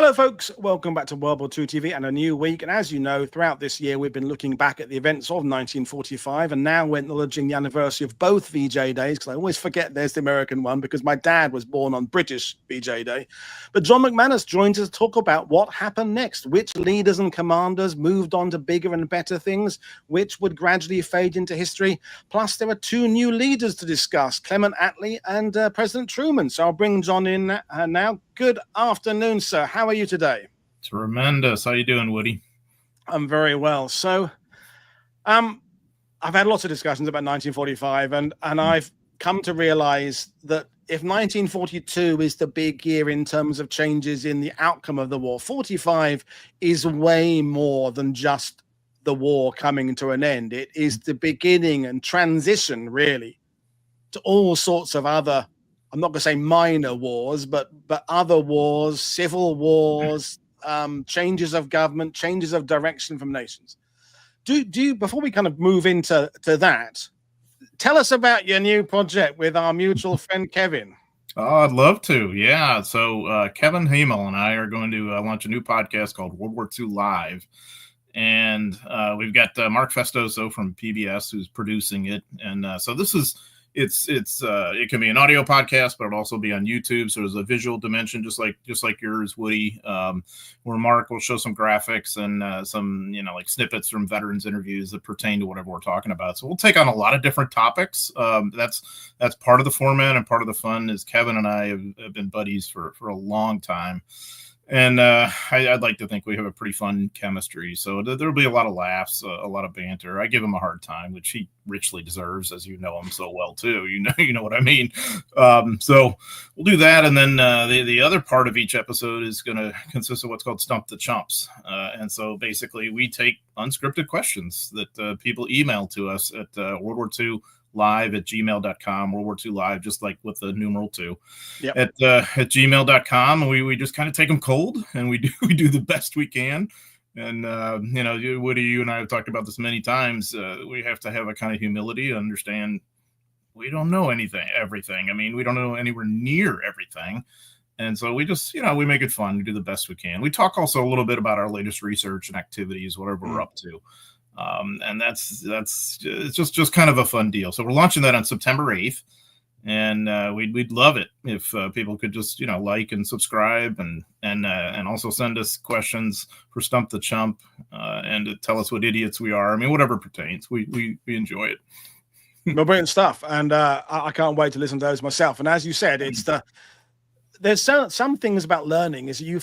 Hello, folks. Welcome back to World War II TV and a new week. And as you know, throughout this year, we've been looking back at the events of 1945, and now we're acknowledging the anniversary of both VJ days, because I always forget there's the American one, because my dad was born on British VJ Day. But John McManus joins us to talk about what happened next, which leaders and commanders moved on to bigger and better things, which would gradually fade into history. Plus, there are two new leaders to discuss, Clement Attlee and President Truman. So I'll bring John in now. Good afternoon, sir. How are you today? Tremendous. How you doing, Woody? I'm very well. So, I've had lots of discussions about 1945, and I've come to realize that if 1942 is the big year in terms of changes in the outcome of the war, 45 is way more than just the war coming to an end. It is the beginning and transition, really, to all sorts of other, I'm not going to say minor wars, but other wars, civil wars, changes of government, changes of direction from nations. Do you, before we kind of move into that, tell us about your new project with our mutual friend Kevin. Oh, I'd love to. Yeah. So Kevin Hamel and I are going to launch a new podcast called World War II Live. And we've got Mark Festoso from PBS who's producing it. And so this is, it can be an audio podcast, but it'll also be on YouTube. So there's a visual dimension, just like yours, Woody, where Mark will show some graphics and some, like snippets from veterans interviews that pertain to whatever we're talking about. So we'll take on a lot of different topics. That's part of the format, and part of the fun is Kevin and I have been buddies for a long time. And I'd like to think we have a pretty fun chemistry. So there'll be a lot of laughs, a lot of banter. I give him a hard time, which he richly deserves, as you know him so well too. You know what I mean. So we'll do that, and then the other part of each episode is going to consist of what's called Stump the Chumps. And so basically, we take unscripted questions that people email to us at World War II live@gmail.com, World War II Live, just like with the numeral 2, yep. at gmail.com. And we just kind of take them cold, and we do the best we can. And, Woody, you and I have talked about this many times. We have to have a kind of humility to understand we don't know everything. I mean, we don't know anywhere near everything. And so we just, we make it fun. We do the best we can. We talk also a little bit about our latest research and activities, whatever we're up to. And it's just kind of a fun deal. So we're launching that on September 8th, and we'd love it if people could just like and subscribe, and also send us questions for Stump the Chump, and to tell us what idiots we are. I mean, whatever pertains, we enjoy it. Well, brilliant stuff, and I can't wait to listen to those myself. And as you said, there's some things about learning is you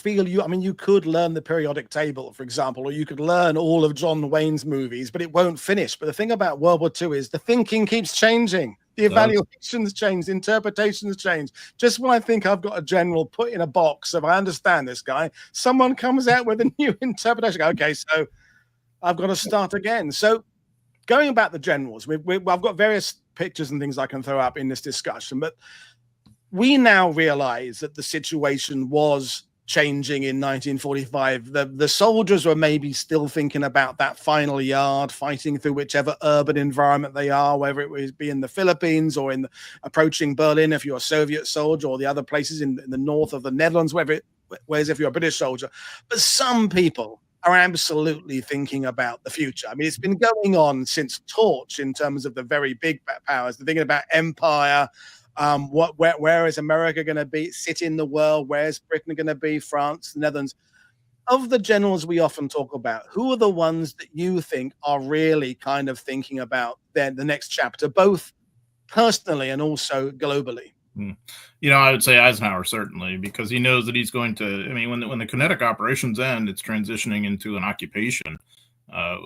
could learn the periodic table, for example, or you could learn all of John Wayne's movies, but it won't finish. But the thing about World War II is the thinking keeps changing. The evaluations change, the interpretations change. Just when I think I've got a general put in a box of I understand this guy, someone comes out with a new interpretation. Okay, so I've got to start again. So going about the generals, I've got various pictures and things I can throw up in this discussion, but we now realize that the situation was changing in 1945. The soldiers were maybe still thinking about that final yard, fighting through whichever urban environment they are, whether it would be in the Philippines or approaching Berlin if you're a Soviet soldier, or the other places in the north of the Netherlands, whereas if you're a British soldier. But some people are absolutely thinking about the future. I mean, it's been going on since Torch in terms of the very big powers. They're thinking about empire. Where is America going to sit in the world? Where's Britain going to be? France, the Netherlands. Of the generals we often talk about, who are the ones that you think are really kind of thinking about the next chapter, both personally and also globally? I would say Eisenhower, certainly, because he knows that he's going to, when the kinetic operations end, it's transitioning into an occupation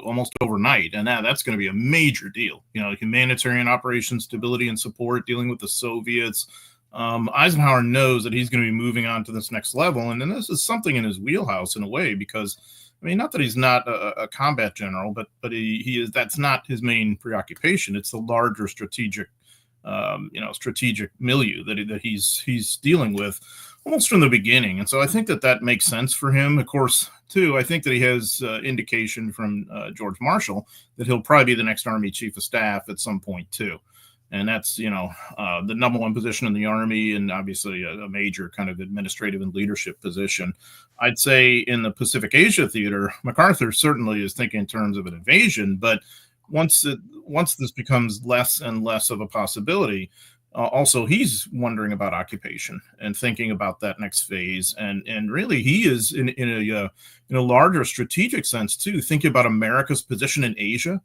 almost overnight. And that's going to be a major deal. Humanitarian operations, stability and support, dealing with the Soviets. Eisenhower knows that he's going to be moving on to this next level. And then this is something in his wheelhouse in a way, because, not that he's not a combat general, but he is, that's not his main preoccupation. It's the larger strategic milieu that he's dealing with almost from the beginning. And so I think that makes sense for him. Of course, too, I think that he has indication from George Marshall that he'll probably be the next Army Chief of Staff at some point too. And that's, the number one position in the army, and obviously a major kind of administrative and leadership position. I'd say in the Pacific Asia theater, MacArthur certainly is thinking in terms of an invasion, but once this becomes less and less of a possibility, also he's wondering about occupation and thinking about that next phase, and really he is in a larger strategic sense too, thinking about America's position in Asia.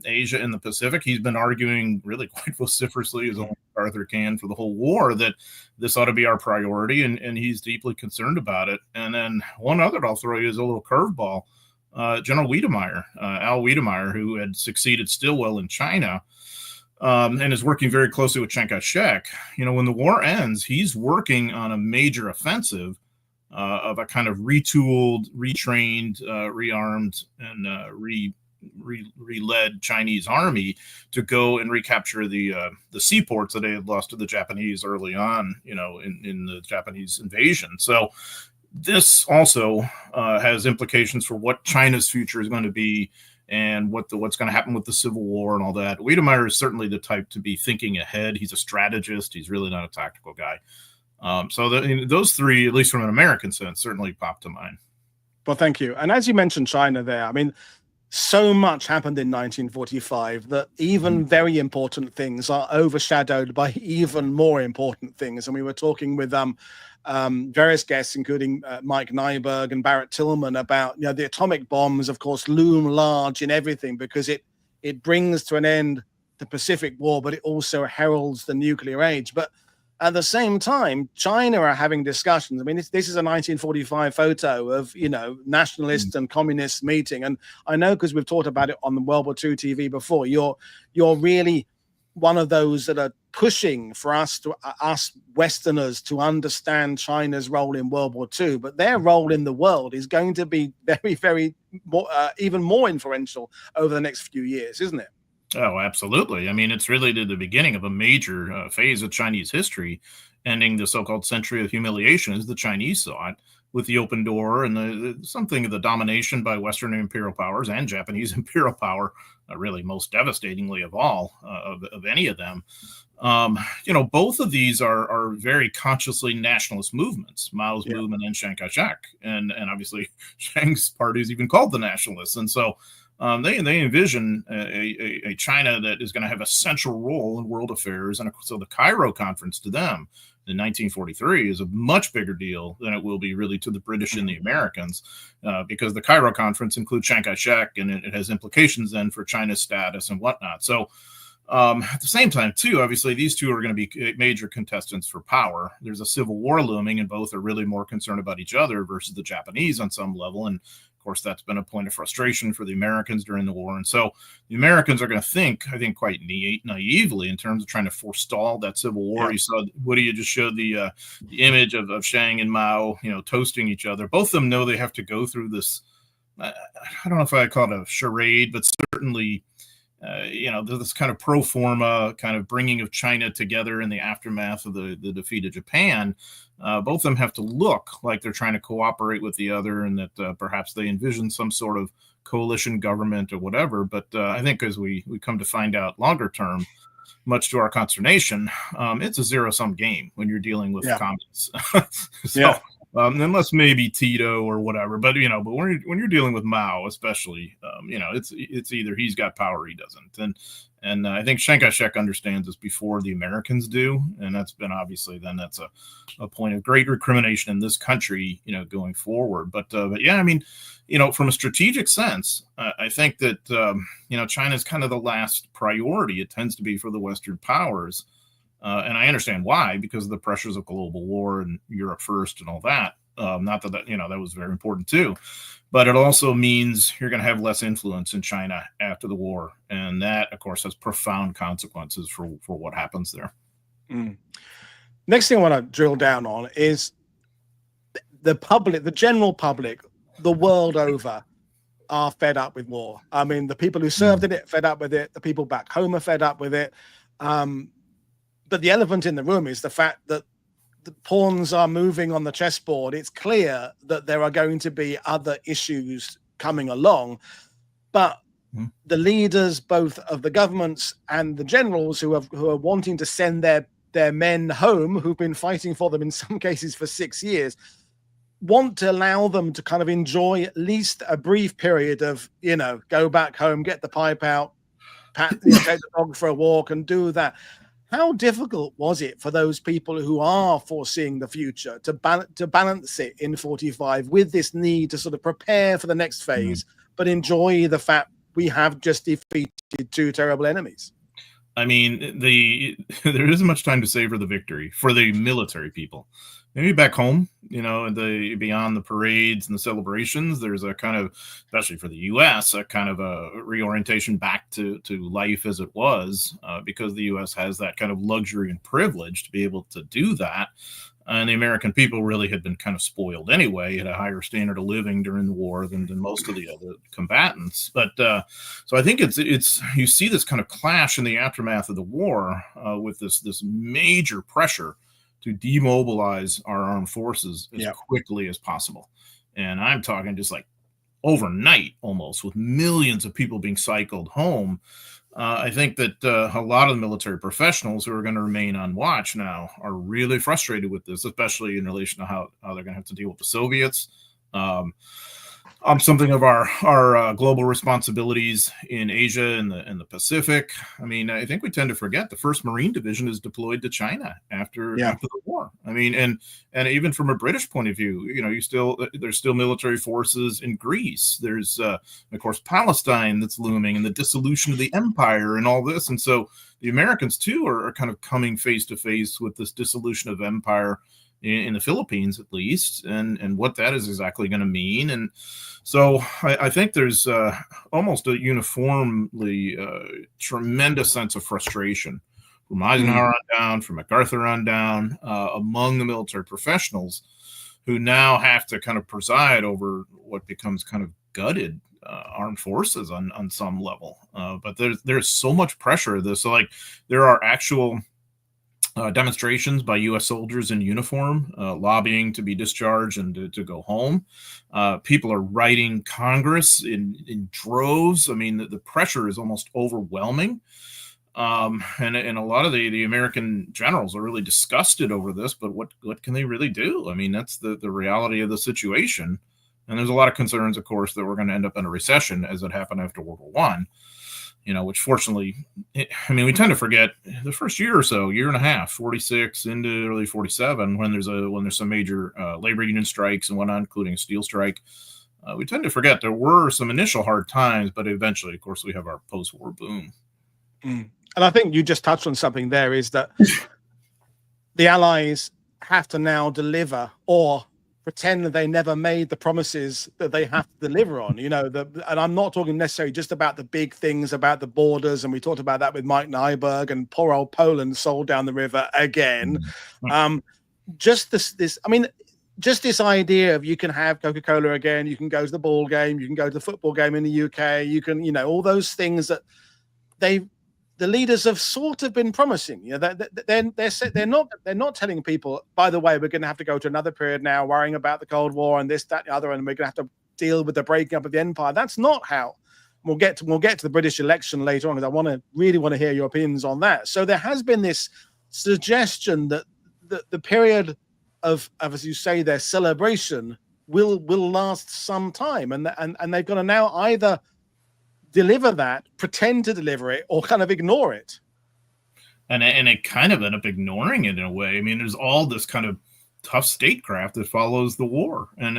Asia and the Pacific. He's been arguing really quite vociferously, as only Arthur can, for the whole war, that this ought to be our priority, and he's deeply concerned about it. And then one other I'll throw you is a little curveball. General Wiedemeyer, Al Wiedemeyer, who had succeeded Stilwell in China, and is working very closely with Chiang Kai-shek. When the war ends, he's working on a major offensive of a kind of retooled, retrained, rearmed, and re-led Chinese army to go and recapture the seaports that they had lost to the Japanese early on, in the Japanese invasion. So this also has implications for what China's future is going to be, and what's going to happen with the Civil War and all that. Wiedemeyer is certainly the type to be thinking ahead. He's a strategist. He's really not a tactical guy. So those three, at least from an American sense, certainly pop to mind. Well, thank you. And as you mentioned China there, I mean, so much happened in 1945 that even very important things are overshadowed by even more important things. And we were talking with various guests, including Mike Nyberg and Barrett Tillman, about the atomic bombs, of course, loom large in everything because it brings to an end the Pacific War, but it also heralds the nuclear age. But at the same time, China are having discussions. I mean, this is a 1945 photo of, nationalists and communists meeting. And I know, because we've talked about it on the World War II TV before, you're really one of those that are pushing for us Westerners to understand China's role in World War II. But their role in the world is going to be very, very even more influential over the next few years, isn't it? Oh, absolutely. I mean, it's really the beginning of a major phase of Chinese history, ending the so-called century of humiliation, as the Chinese saw it, with the open door and something of the domination by Western imperial powers and Japanese imperial power, really most devastatingly of all of any of them. Both of these are very consciously nationalist movements, Mao's movement and Chiang Kai-shek. And obviously Chiang's party is even called the Nationalists. And so they envision a China that is going to have a central role in world affairs. And so the Cairo Conference to them in 1943 is a much bigger deal than it will be really to the British and the Americans, because the Cairo Conference includes Chiang Kai-shek, and it has implications then for China's status and whatnot. So at the same time, too, obviously, these two are going to be major contestants for power. There's a civil war looming, and both are really more concerned about each other versus the Japanese on some level. And of course, that's been a point of frustration for the Americans during the war. And so the Americans are going to think, I think, quite naively in terms of trying to forestall that civil war. Yeah. You saw, Woody, you just showed the image of Chiang and Mao, toasting each other. Both of them know they have to go through this, I don't know if I call it a charade, but certainly this kind of pro forma kind of bringing of China together in the aftermath of the defeat of Japan. Both of them have to look like they're trying to cooperate with the other, and that perhaps they envision some sort of coalition government or whatever. But I think as we come to find out longer term, much to our consternation, it's a zero-sum game when you're dealing with communists. Unless maybe Tito or whatever, but when you're dealing with Mao, especially, it's either he's got power or he doesn't, and I think Chiang Kai-shek understands this before the Americans do, and that's been obviously then that's a point of great recrimination in this country, going forward. But yeah, I mean, from a strategic sense, I think that China's kind of the last priority. It tends to be for the Western powers. And I understand why, because of the pressures of global war and Europe first and all that. Not that that was very important too, but it also means you're going to have less influence in China after the war, and that, of course, has profound consequences for what happens there. Next thing I want to drill down on is the public, the general public, the world over, are fed up with war. I mean, the people who served in it, fed up with it. The people back home are fed up with it. But the elephant in the room is the fact that the pawns are moving on the chessboard. It's clear that there are going to be other issues coming along. But the leaders, both of the governments and the generals who are wanting to send their men home, who've been fighting for them in some cases for 6 years, want to allow them to kind of enjoy at least a brief period of, go back home, get the pipe out, take the dog for a walk and do that. How difficult was it for those people who are foreseeing the future to balance it in 45 with this need to sort of prepare for the next phase, but enjoy the fact we have just defeated two terrible enemies? I mean, there isn't much time to savor the victory for the military people. Maybe back home, beyond the parades and the celebrations, there's a kind of, especially for the U.S., a kind of a reorientation back to life as it was, because the U.S. has that kind of luxury and privilege to be able to do that. And the American people really had been kind of spoiled anyway, at a higher standard of living during the war than most of the other combatants. But so I think it's you see this kind of clash in the aftermath of the war, with this major pressure to demobilize our armed forces as quickly as possible. And I'm talking just like overnight, almost, with millions of people being cycled home. I think that a lot of the military professionals who are going to remain on watch now are really frustrated with this, especially in relation to how they're going to have to deal with the Soviets. Something of our global responsibilities in Asia and the Pacific. I mean, I think we tend to forget the 1st Marine Division is deployed to China after the war. I mean, and even from a British point of view, there's still military forces in Greece. There's of course Palestine that's looming, and the dissolution of the empire and all this. And so the Americans too are kind of coming face to face with this dissolution of empire in the Philippines, at least, and what that is exactly going to mean. And so I think there's almost a uniformly tremendous sense of frustration from Eisenhower on down, from MacArthur on down, among the military professionals who now have to kind of preside over what becomes kind of gutted armed forces on some level. But there's so much pressure. So like there are actual demonstrations by U.S. soldiers in uniform, lobbying to be discharged and to go home. People are writing Congress in droves. I mean, the pressure is almost overwhelming. And a lot of the American generals are really disgusted over this, but what can they really do? I mean, that's the reality of the situation. And there's a lot of concerns, of course, that we're going to end up in a recession, as it happened after World War I. Which fortunately, I mean, we tend to forget the first year or so, year and a half, 46 into early 47, when there's some major labor union strikes and whatnot, including a steel strike. We tend to forget there were some initial hard times, but eventually, of course, we have our post-war boom. And I think you just touched on something there, is that the Allies have to now deliver, or pretend that they never made the promises that they have to deliver on, and I'm not talking necessarily just about the big things about the borders. And we talked about that with Mike Nyberg, and poor old Poland sold down the river again. Just this idea of, you can have Coca-Cola again, you can go to the ball game, you can go to the football game in the UK, you can, all those things that the leaders have sort of been promising. They're not telling people, by the way, we're going to have to go to another period now, worrying about the Cold War and this, that, and the other, and we're going to have to deal with the breaking up of the empire. That's not how. We'll get to the British election later on, because I really want to hear your opinions on that. So there has been this suggestion that the period of, as you say, their celebration will last some time, and they've got to now either deliver that, pretend to deliver it, or kind of ignore it. And it kind of end up ignoring it in a way. I mean, there's all this kind of tough statecraft that follows the war, and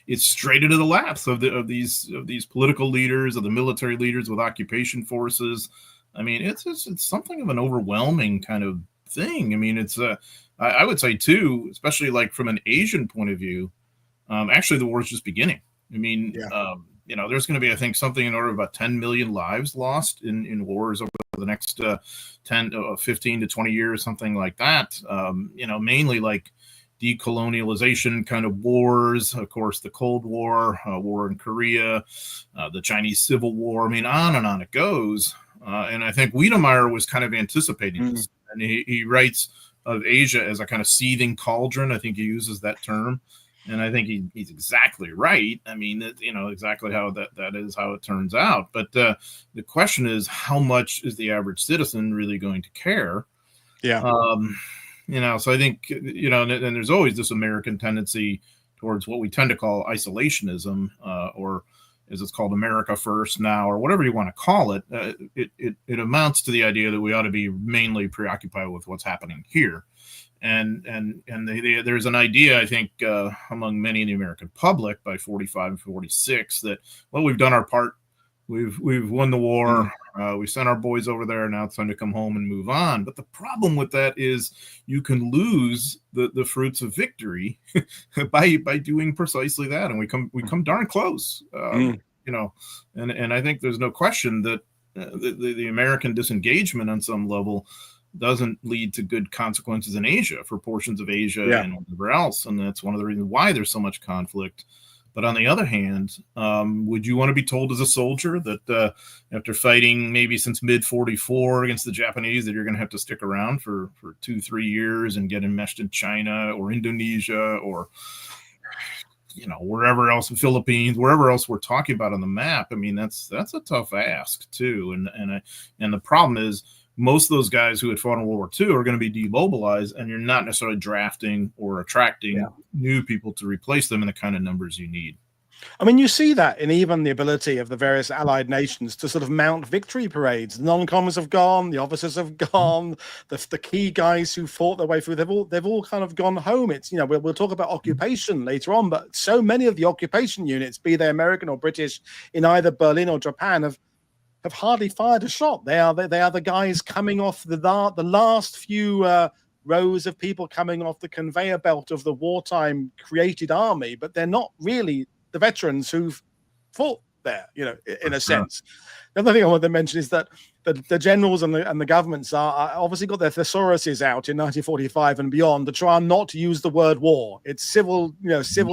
it's straight into the laps of these political leaders, of the military leaders with occupation forces. I mean, it's something of an overwhelming kind of thing. I mean, it's I would say too, especially like from an Asian point of view, actually the war is just beginning. I mean, there's going to be, I think, something in order of about 10 million lives lost in wars over the next 15 to 20 years, something like that. Mainly like decolonialization kind of wars, of course, the Cold War, war in Korea, the Chinese Civil War. I mean, on and on it goes. And I think Wiedemeyer was kind of anticipating this. And he writes of Asia as a kind of seething cauldron. I think he uses that term. And I think he's exactly right. I mean, exactly how that is how it turns out. But the question is, how much is the average citizen really going to care? Yeah. So I think, and there's always this American tendency towards what we tend to call isolationism, or as it's called, America First now, or whatever you want to call it. It amounts to the idea that we ought to be mainly preoccupied with what's happening here. And there's an idea, I think, among many in the American public by 45 and 46 that, well, we've done our part. We've won the war. We sent our boys over there. Now it's time to come home and move on. But the problem with that is you can lose the fruits of victory by doing precisely that. And we come darn close, And I think there's no question that the American disengagement on some level doesn't lead to good consequences in Asia, for portions of Asia and whatever else. And that's one of the reasons why there's so much conflict. But on the other hand, would you want to be told as a soldier that after fighting maybe since mid-44 against the Japanese that you're going to have to stick around for 2-3 years and get enmeshed in China or Indonesia or wherever else, in Philippines, wherever else we're talking about on the map? I mean, that's a tough ask too. And the problem is, most of those guys who had fought in World War II are going to be demobilized, and you're not necessarily drafting or attracting new people to replace them in the kind of numbers you need. I mean, you see that in even the ability of the various allied nations to sort of mount victory parades. The non-commers have gone, the officers have gone, the key guys who fought their way through, they've all kind of gone home. It's, we'll talk about occupation later on, but so many of the occupation units, be they American or British, in either Berlin or Japan, have hardly fired a shot. They are the guys coming off the last few rows of people coming off the conveyor belt of the wartime created army, but they're not really the veterans who've fought there, in a sense. The other thing I want to mention is that the generals and the governments are obviously got their thesauruses out in 1945 and beyond to try not to use the word war. It's civil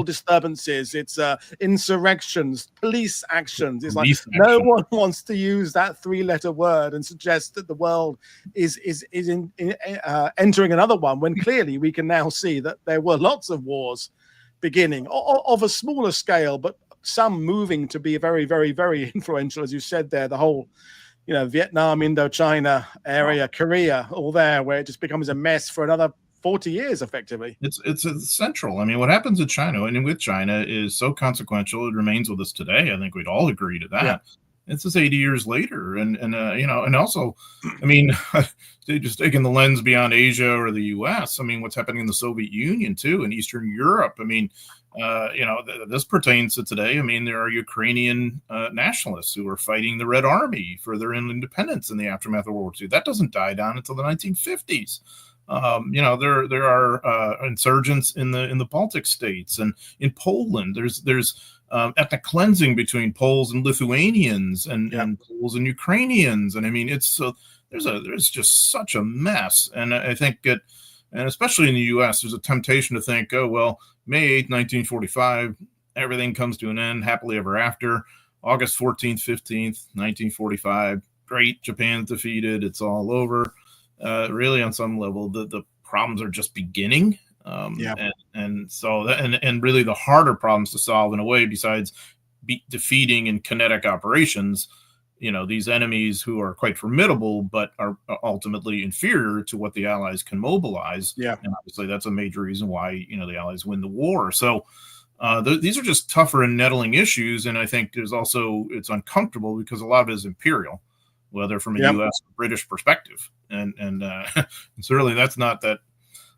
disturbances, it's insurrections, police actions. It's like no one wants to use that 3-letter word and suggest that the world is entering another one, when clearly we can now see that there were lots of wars beginning of a smaller scale, but some moving to be very, very, very influential, as you said there. The whole, Vietnam, Indochina area, Korea, all there, where it just becomes a mess for another 40 years, effectively. It's central. I mean, what happens in China and with China is so consequential. It remains with us today. I think we'd all agree to that. Yeah. It's just 80 years later, and also, I mean, just taking the lens beyond Asia or the U.S. I mean, what's happening in the Soviet Union too, in Eastern Europe. I mean, this pertains to today. I mean, there are Ukrainian nationalists who are fighting the Red Army for their independence in the aftermath of World War II. That doesn't die down until the 1950s. There are insurgents in the Baltic states, and in Poland. There's ethnic cleansing between Poles and Lithuanians and Poles and Ukrainians, and I mean, it's there's just such a mess. And I think and especially in the U.S., there's a temptation to think, oh well, May 8th, 1945, everything comes to an end happily ever after. August 14th, 15th, 1945, great, Japan's defeated, it's all over. Really, on some level, the problems are just beginning. And so really the harder problems to solve, in a way, besides defeating in kinetic operations, these enemies who are quite formidable but are ultimately inferior to what the Allies can mobilize. And obviously that's a major reason why the Allies win the war. So these are just tougher and nettling issues, and I think it's uncomfortable because a lot of it is imperial, whether from a U.S. or British perspective, and certainly that's not that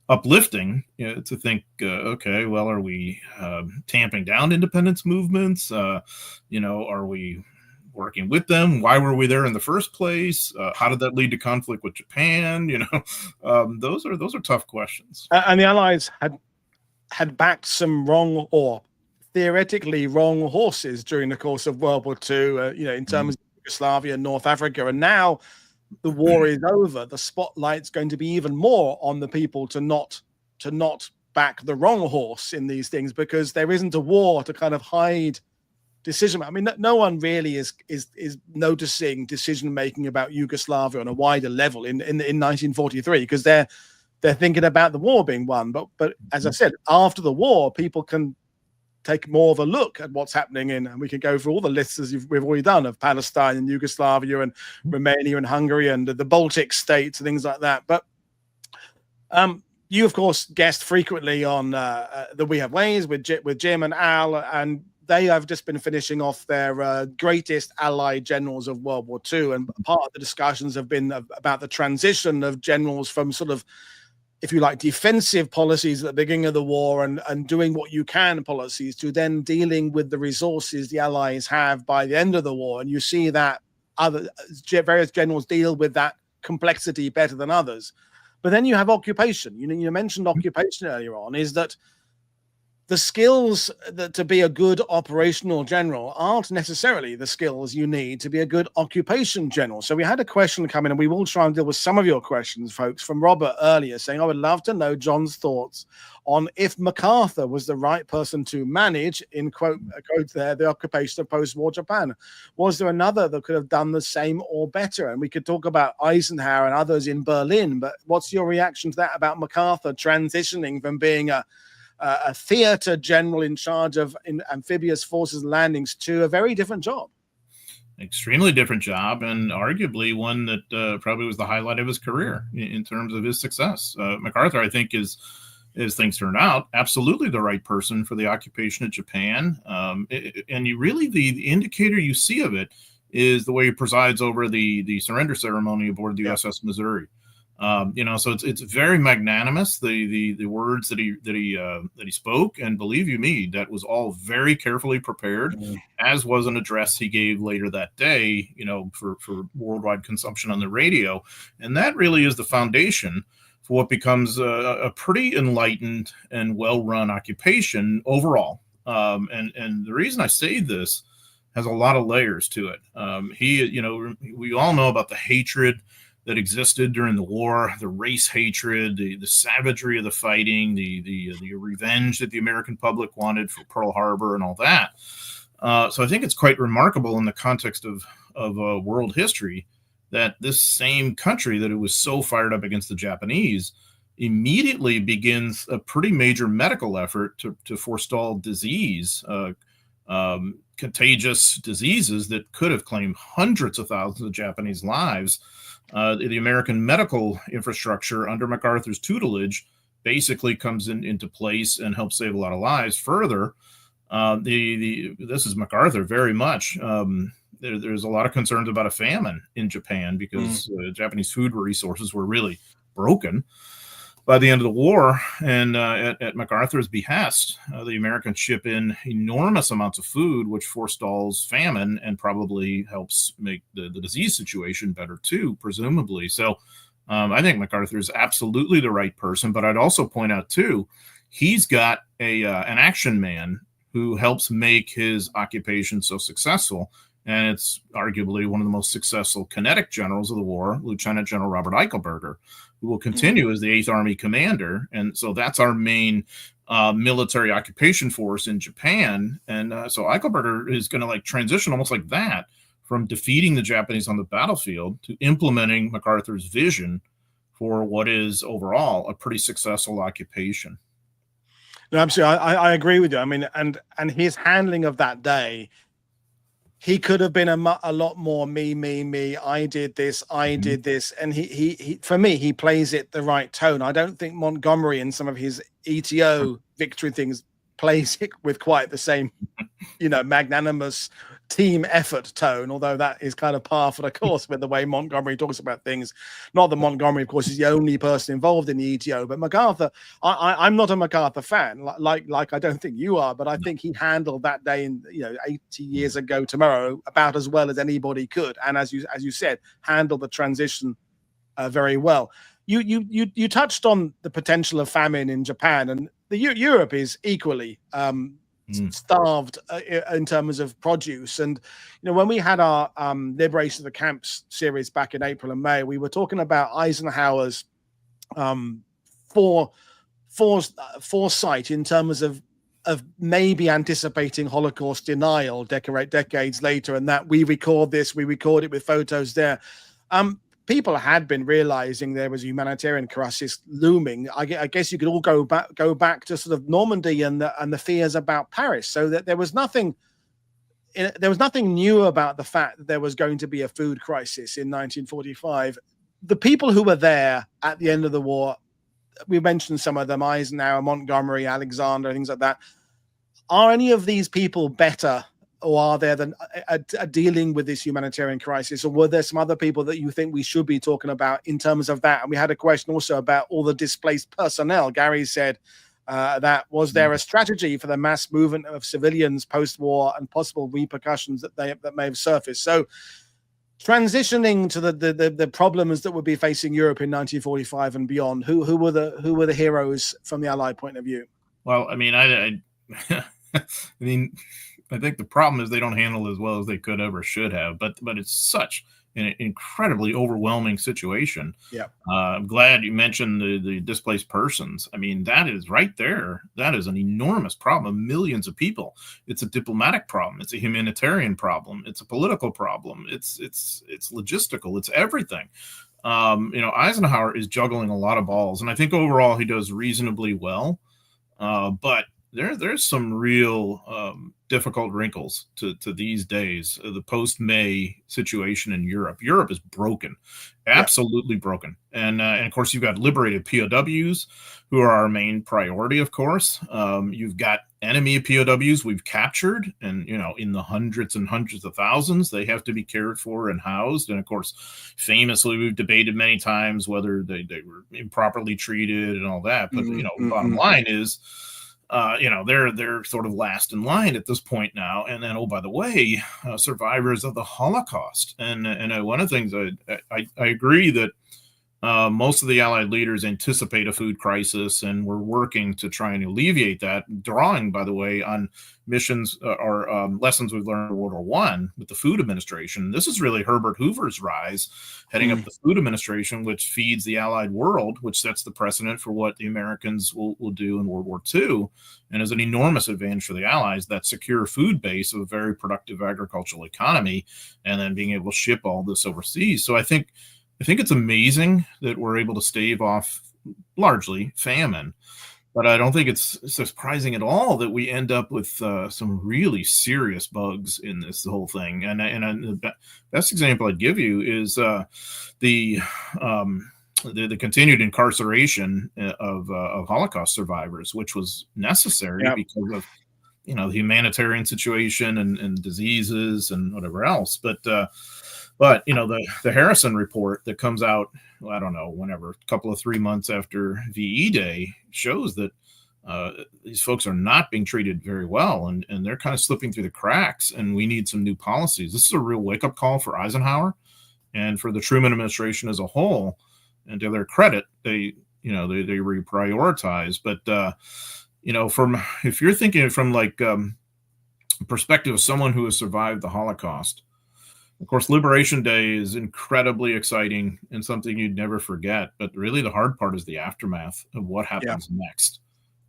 uplifting to think, okay, well, are we tamping down independence movements? Are we working with them? Why were we there in the first place? How did that lead to conflict with Japan? Those are tough questions. And the Allies had backed some wrong, or theoretically wrong, horses during the course of World War II. In terms of Yugoslavia and North Africa, and now the war is over. The spotlight's going to be even more on the people to not back the wrong horse in these things, because there isn't a war to kind of hide decision. I mean, no one really is noticing decision making about Yugoslavia on a wider level in 1943, because they're thinking about the war being won. But as I said, after the war, people can take more of a look at what's happening and we can go through all the lists as we've already done of Palestine and Yugoslavia and Romania and Hungary and the Baltic states and things like that. But you, of course, guest frequently on the We Have Ways with Jim and Al, and they have just been finishing off their greatest Allied generals of World War II. And part of the discussions have been about the transition of generals from sort of, if you like, defensive policies at the beginning of the war and doing what you can policies to then dealing with the resources the Allies have by the end of the war. And you see that various generals deal with that complexity better than others. But then you have occupation. You mentioned occupation earlier on, is that the skills that to be a good operational general aren't necessarily the skills you need to be a good occupation general. So we had a question come in, and we will try and deal with some of your questions, folks, from Robert earlier, saying, I would love to know John's thoughts on if MacArthur was the right person to manage, in quote there, the occupation of post-war Japan. Was there another that could have done the same or better? And we could talk about Eisenhower and others in Berlin, but what's your reaction to that about MacArthur transitioning from being a theater general in charge of amphibious forces and landings to a very different job? Extremely different job, and arguably one that probably was the highlight of his career in terms of his success. MacArthur, I think, is, as things turn out, absolutely the right person for the occupation of Japan. And you really, the indicator you see of it is the way he presides over the surrender ceremony aboard the USS Missouri. So it's very magnanimous, the words that he spoke, and believe you me, that was all very carefully prepared, as was an address he gave later that day, for worldwide consumption on the radio. And that really is the foundation for what becomes a pretty enlightened and well-run occupation overall. And the reason I say this has a lot of layers to it. We all know about the hatred that existed during the war, the race hatred, the savagery of the fighting, the revenge that the American public wanted for Pearl Harbor and all that. So I think it's quite remarkable in the context of world history that this same country that it was so fired up against the Japanese immediately begins a pretty major medical effort to forestall disease, contagious diseases that could have claimed hundreds of thousands of Japanese lives. The American medical infrastructure under MacArthur's tutelage basically comes into place and helps save a lot of lives. Further, this is MacArthur very much. There's a lot of concerns about a famine in Japan because Japanese food resources were really broken by the end of the war. And at MacArthur's behest, the Americans ship in enormous amounts of food, which forestalls famine and probably helps make the disease situation better too, presumably. So I think MacArthur is absolutely the right person. But I'd also point out too, he's got an action man who helps make his occupation so successful. And it's arguably one of the most successful kinetic generals of the war, Lieutenant General Robert Eichelberger, who will continue as the 8th Army commander. And so that's our main military occupation force in Japan. And so Eichelberger is going to transition almost like that from defeating the Japanese on the battlefield to implementing MacArthur's vision for what is overall a pretty successful occupation. No, absolutely. I agree with you. I mean, and his handling of that day, he could have been a lot more me. I did this. And he for me, he plays it the right tone. I don't think Montgomery in some of his ETO victory things plays it with quite the same, magnanimous team effort tone, although that is kind of par for the course with the way Montgomery talks about things. Not that Montgomery, of course, is the only person involved in the ETO, but MacArthur, I'm not a MacArthur fan, like I don't think you are, but I think he handled that day 80 years ago tomorrow about as well as anybody could, and as you said, handled the transition very well. You touched on the potential of famine in Japan, and Europe is equally starved in terms of produce. And when we had our Liberation of the Camps series back in April and May, we were talking about Eisenhower's foresight in terms of maybe anticipating Holocaust denial decades later, and that we record it with photos there. people had been realizing there was a humanitarian crisis looming. I guess you could all go back to sort of Normandy and the fears about Paris. So that there was nothing new about the fact that there was going to be a food crisis in 1945. The people who were there at the end of the war, we mentioned some of them: Eisenhower, Montgomery, Alexander, things like that. Are any of these people better, or are there than dealing with this humanitarian crisis? Or were there some other people that you think we should be talking about in terms of that? And we had a question also about all the displaced personnel. Gary said that was there a strategy for the mass movement of civilians post-war and possible repercussions that may have surfaced? So transitioning to the problems that would be facing Europe in 1945 and beyond, who were the heroes from the Allied point of view? Well, I mean, I mean, I think the problem is they don't handle it as well as they could have or should have, but it's such an incredibly overwhelming situation. Yeah. I'm glad you mentioned the displaced persons. I mean, that is right there. That is an enormous problem. Millions of people. It's a diplomatic problem. It's a humanitarian problem. It's a political problem. It's logistical. It's everything. Eisenhower is juggling a lot of balls, and I think overall he does reasonably well. But there's some real difficult wrinkles to these days. The post-May situation in Europe. Europe is broken, absolutely broken. And of course, you've got liberated POWs who are our main priority, of course. You've got enemy POWs we've captured, and, in the hundreds and hundreds of thousands, they have to be cared for and housed. And of course, famously, we've debated many times whether they were improperly treated and all that. But, bottom line is, they're sort of last in line at this point now. And then, oh, by the way, survivors of the Holocaust. And one of the things I agree that most of the Allied leaders anticipate a food crisis, and we're working to try and alleviate that, drawing, by the way, on missions or lessons we've learned in World War I with the Food Administration. This is really Herbert Hoover's rise, heading up the Food Administration, which feeds the Allied world, which sets the precedent for what the Americans will do in World War II, and is an enormous advantage for the Allies, that secure food base of a very productive agricultural economy, and then being able to ship all this overseas. So I think it's amazing that we're able to stave off largely famine, but I don't think it's surprising at all that we end up with some really serious bugs in this whole thing. And the best example I'd give you is the continued incarceration of Holocaust survivors, which was necessary because of the humanitarian situation and diseases and whatever else. But the Harrison report that comes out, I don't know, whenever, a couple of 3 months after VE Day, shows that these folks are not being treated very well, and they're kind of slipping through the cracks, and we need some new policies. This is a real wake-up call for Eisenhower and for the Truman administration as a whole. And to their credit, they reprioritize. But if you're thinking from perspective of someone who has survived the Holocaust, of course, Liberation Day is incredibly exciting and something you'd never forget. But really, the hard part is the aftermath of what happens next.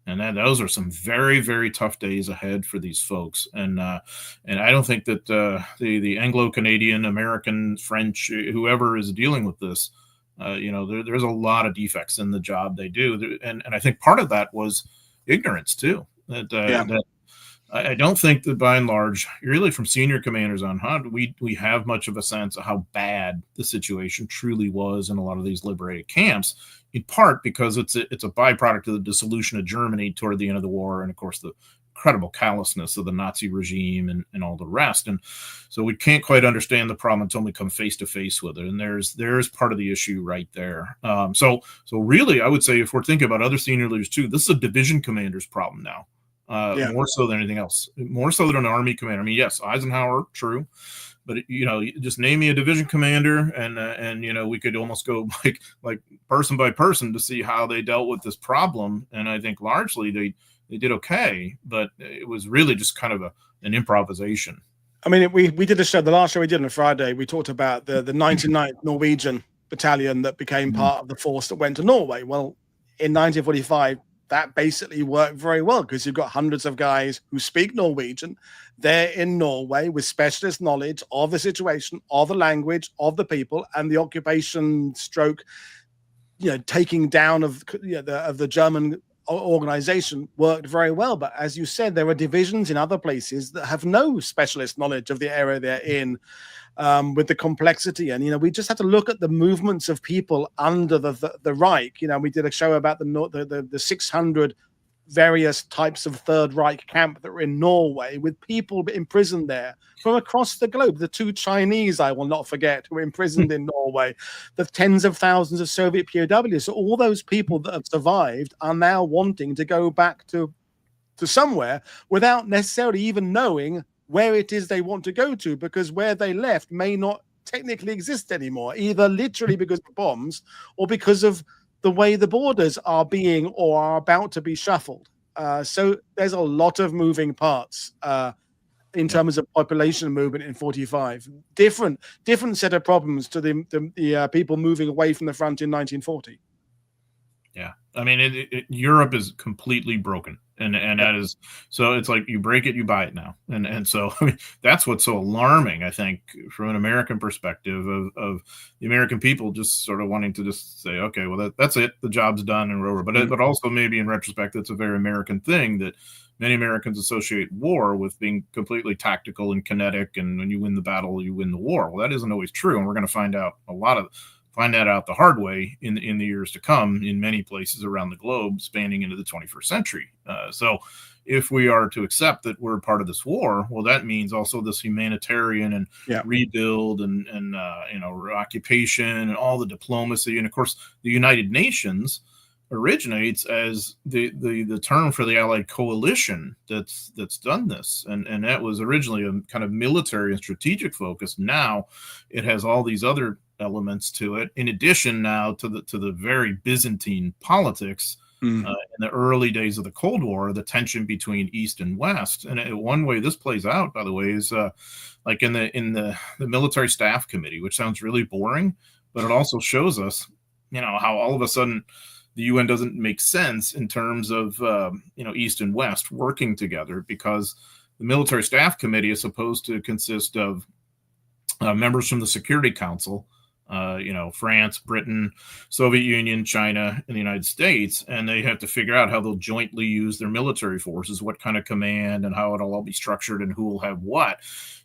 And those are some very, very tough days ahead for these folks. And I don't think that the Anglo-Canadian, American, French, whoever is dealing with this, there's a lot of defects in the job they do. And I think part of that was ignorance, too. That I don't think that by and large, really from senior commanders on, we have much of a sense of how bad the situation truly was in a lot of these liberated camps, in part because it's a byproduct of the dissolution of Germany toward the end of the war, and of course the incredible callousness of the Nazi regime and all the rest. And so we can't quite understand the problem until we come face to face with it. And there's part of the issue right there. So really, I would say, if we're thinking about other senior leaders too, this is a division commander's problem now. More so than anything else, more so than an army commander. I mean, yes, Eisenhower, true, but just name me a division commander, and we could almost go like person by person to see how they dealt with this problem. And I think largely they did okay, but it was really just kind of an improvisation. I mean, we did a show, the last show we did on Friday. We talked about the 99th Norwegian Battalion that became part of the force that went to Norway. Well, in 1945. that basically worked very well because you've got hundreds of guys who speak Norwegian. They're in Norway with specialist knowledge of the situation, of the language, of the people, and the occupation stroke, taking down of the German organization worked very well. But as you said, there are divisions in other places that have no specialist knowledge of the area they're in, with the complexity. And we just have to look at the movements of people under the Reich. We did a show about the 600 various types of Third Reich camp that were in Norway, with people imprisoned there from across the globe. The 2 Chinese, I will not forget, who were imprisoned in Norway, the tens of thousands of Soviet POWs. So all those people that have survived are now wanting to go back to somewhere without necessarily even knowing where it is they want to go to, because where they left may not technically exist anymore, either literally because of bombs or because of the way the borders are being or are about to be shuffled. So there's a lot of moving parts in terms of population movement in 45. Different set of problems to the people moving away from the front in 1940. Yeah, I mean, Europe is completely broken, and that is, so it's like you break it, you buy it now, and so I mean that's what's so alarming, I think, from an American perspective of the American people just sort of wanting to just say, okay, well that's it, the job's done and we're over. But also maybe in retrospect, it's a very American thing that many Americans associate war with being completely tactical and kinetic, and when you win the battle, you win the war. Well, that isn't always true, and we're going to find that out the hard way in the years to come in many places around the globe, spanning into the 21st century. So if we are to accept that we're part of this war, well, that means also this humanitarian and rebuild and occupation and all the diplomacy. And of course, the United Nations originates as the term for the Allied coalition that's done this, and that was originally a kind of military and strategic focus. Now it has all these other elements to it, in addition now to the very Byzantine politics in the early days of the Cold War, the tension between East and West. And one way this plays out, by the way, is like in the military staff committee, which sounds really boring, but it also shows us how all of a sudden the UN doesn't make sense in terms of East and West working together, because the military staff committee is supposed to consist of members from the Security Council, France, Britain, Soviet Union, China, and the United States, and they have to figure out how they'll jointly use their military forces, what kind of command, and how it'll all be structured, and who will have what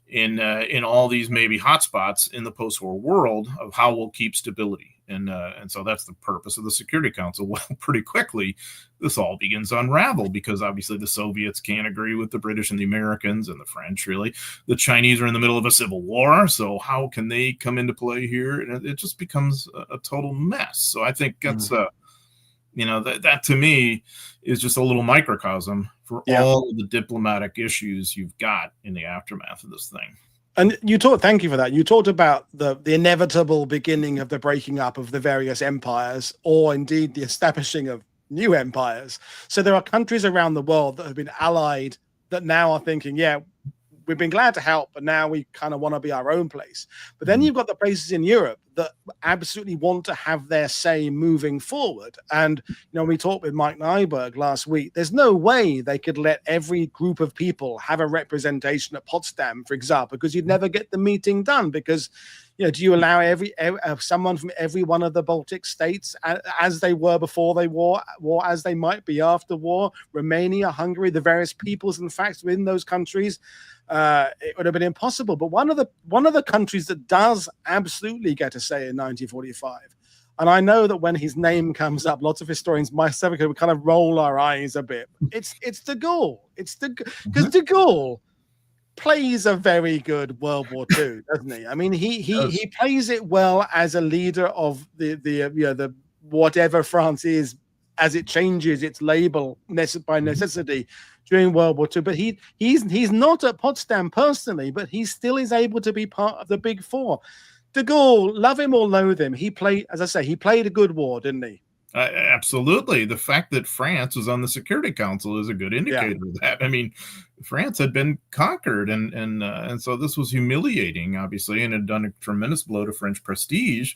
in all these maybe hotspots in the post-war world of how we'll keep stability. And so that's the purpose of the Security Council. Well, pretty quickly, this all begins to unravel, because obviously the Soviets can't agree with the British and the Americans and the French, really. The Chinese are in the middle of a civil war, so how can they come into play here? And it just becomes a total mess. So I think that's, that to me is just a little microcosm for all of the diplomatic issues you've got in the aftermath of this thing. And thank you for that. You talked about the inevitable beginning of the breaking up of the various empires, or indeed the establishing of new empires. So there are countries around the world that have been allied that now are thinking, we've been glad to help, but now we kind of want to be our own place. But then you've got the places in Europe that absolutely want to have their say moving forward. And, we talked with Mike Nyberg last week. There's no way they could let every group of people have a representation at Potsdam, for example, because you'd never get the meeting done. Because, do you allow someone from every one of the Baltic states, as they were before they war, as they might be after war, Romania, Hungary, the various peoples and facts within those countries? It would have been impossible. But one of the countries that does absolutely get a say in 1945, and I know that when his name comes up, lots of historians, myself, we kind of roll our eyes a bit. It's de Gaulle. Because de Gaulle plays a very good World War II, doesn't he? I mean, he plays it well as a leader of the whatever France is, as it changes its label by necessity during World War II. But he's not at Potsdam personally, but he still is able to be part of the Big Four. De Gaulle, love him or loathe him, he played a good war, didn't he? Absolutely. The fact that France was on the Security Council is a good indicator of that. I mean, France had been conquered, and so this was humiliating, obviously, and had done a tremendous blow to French prestige.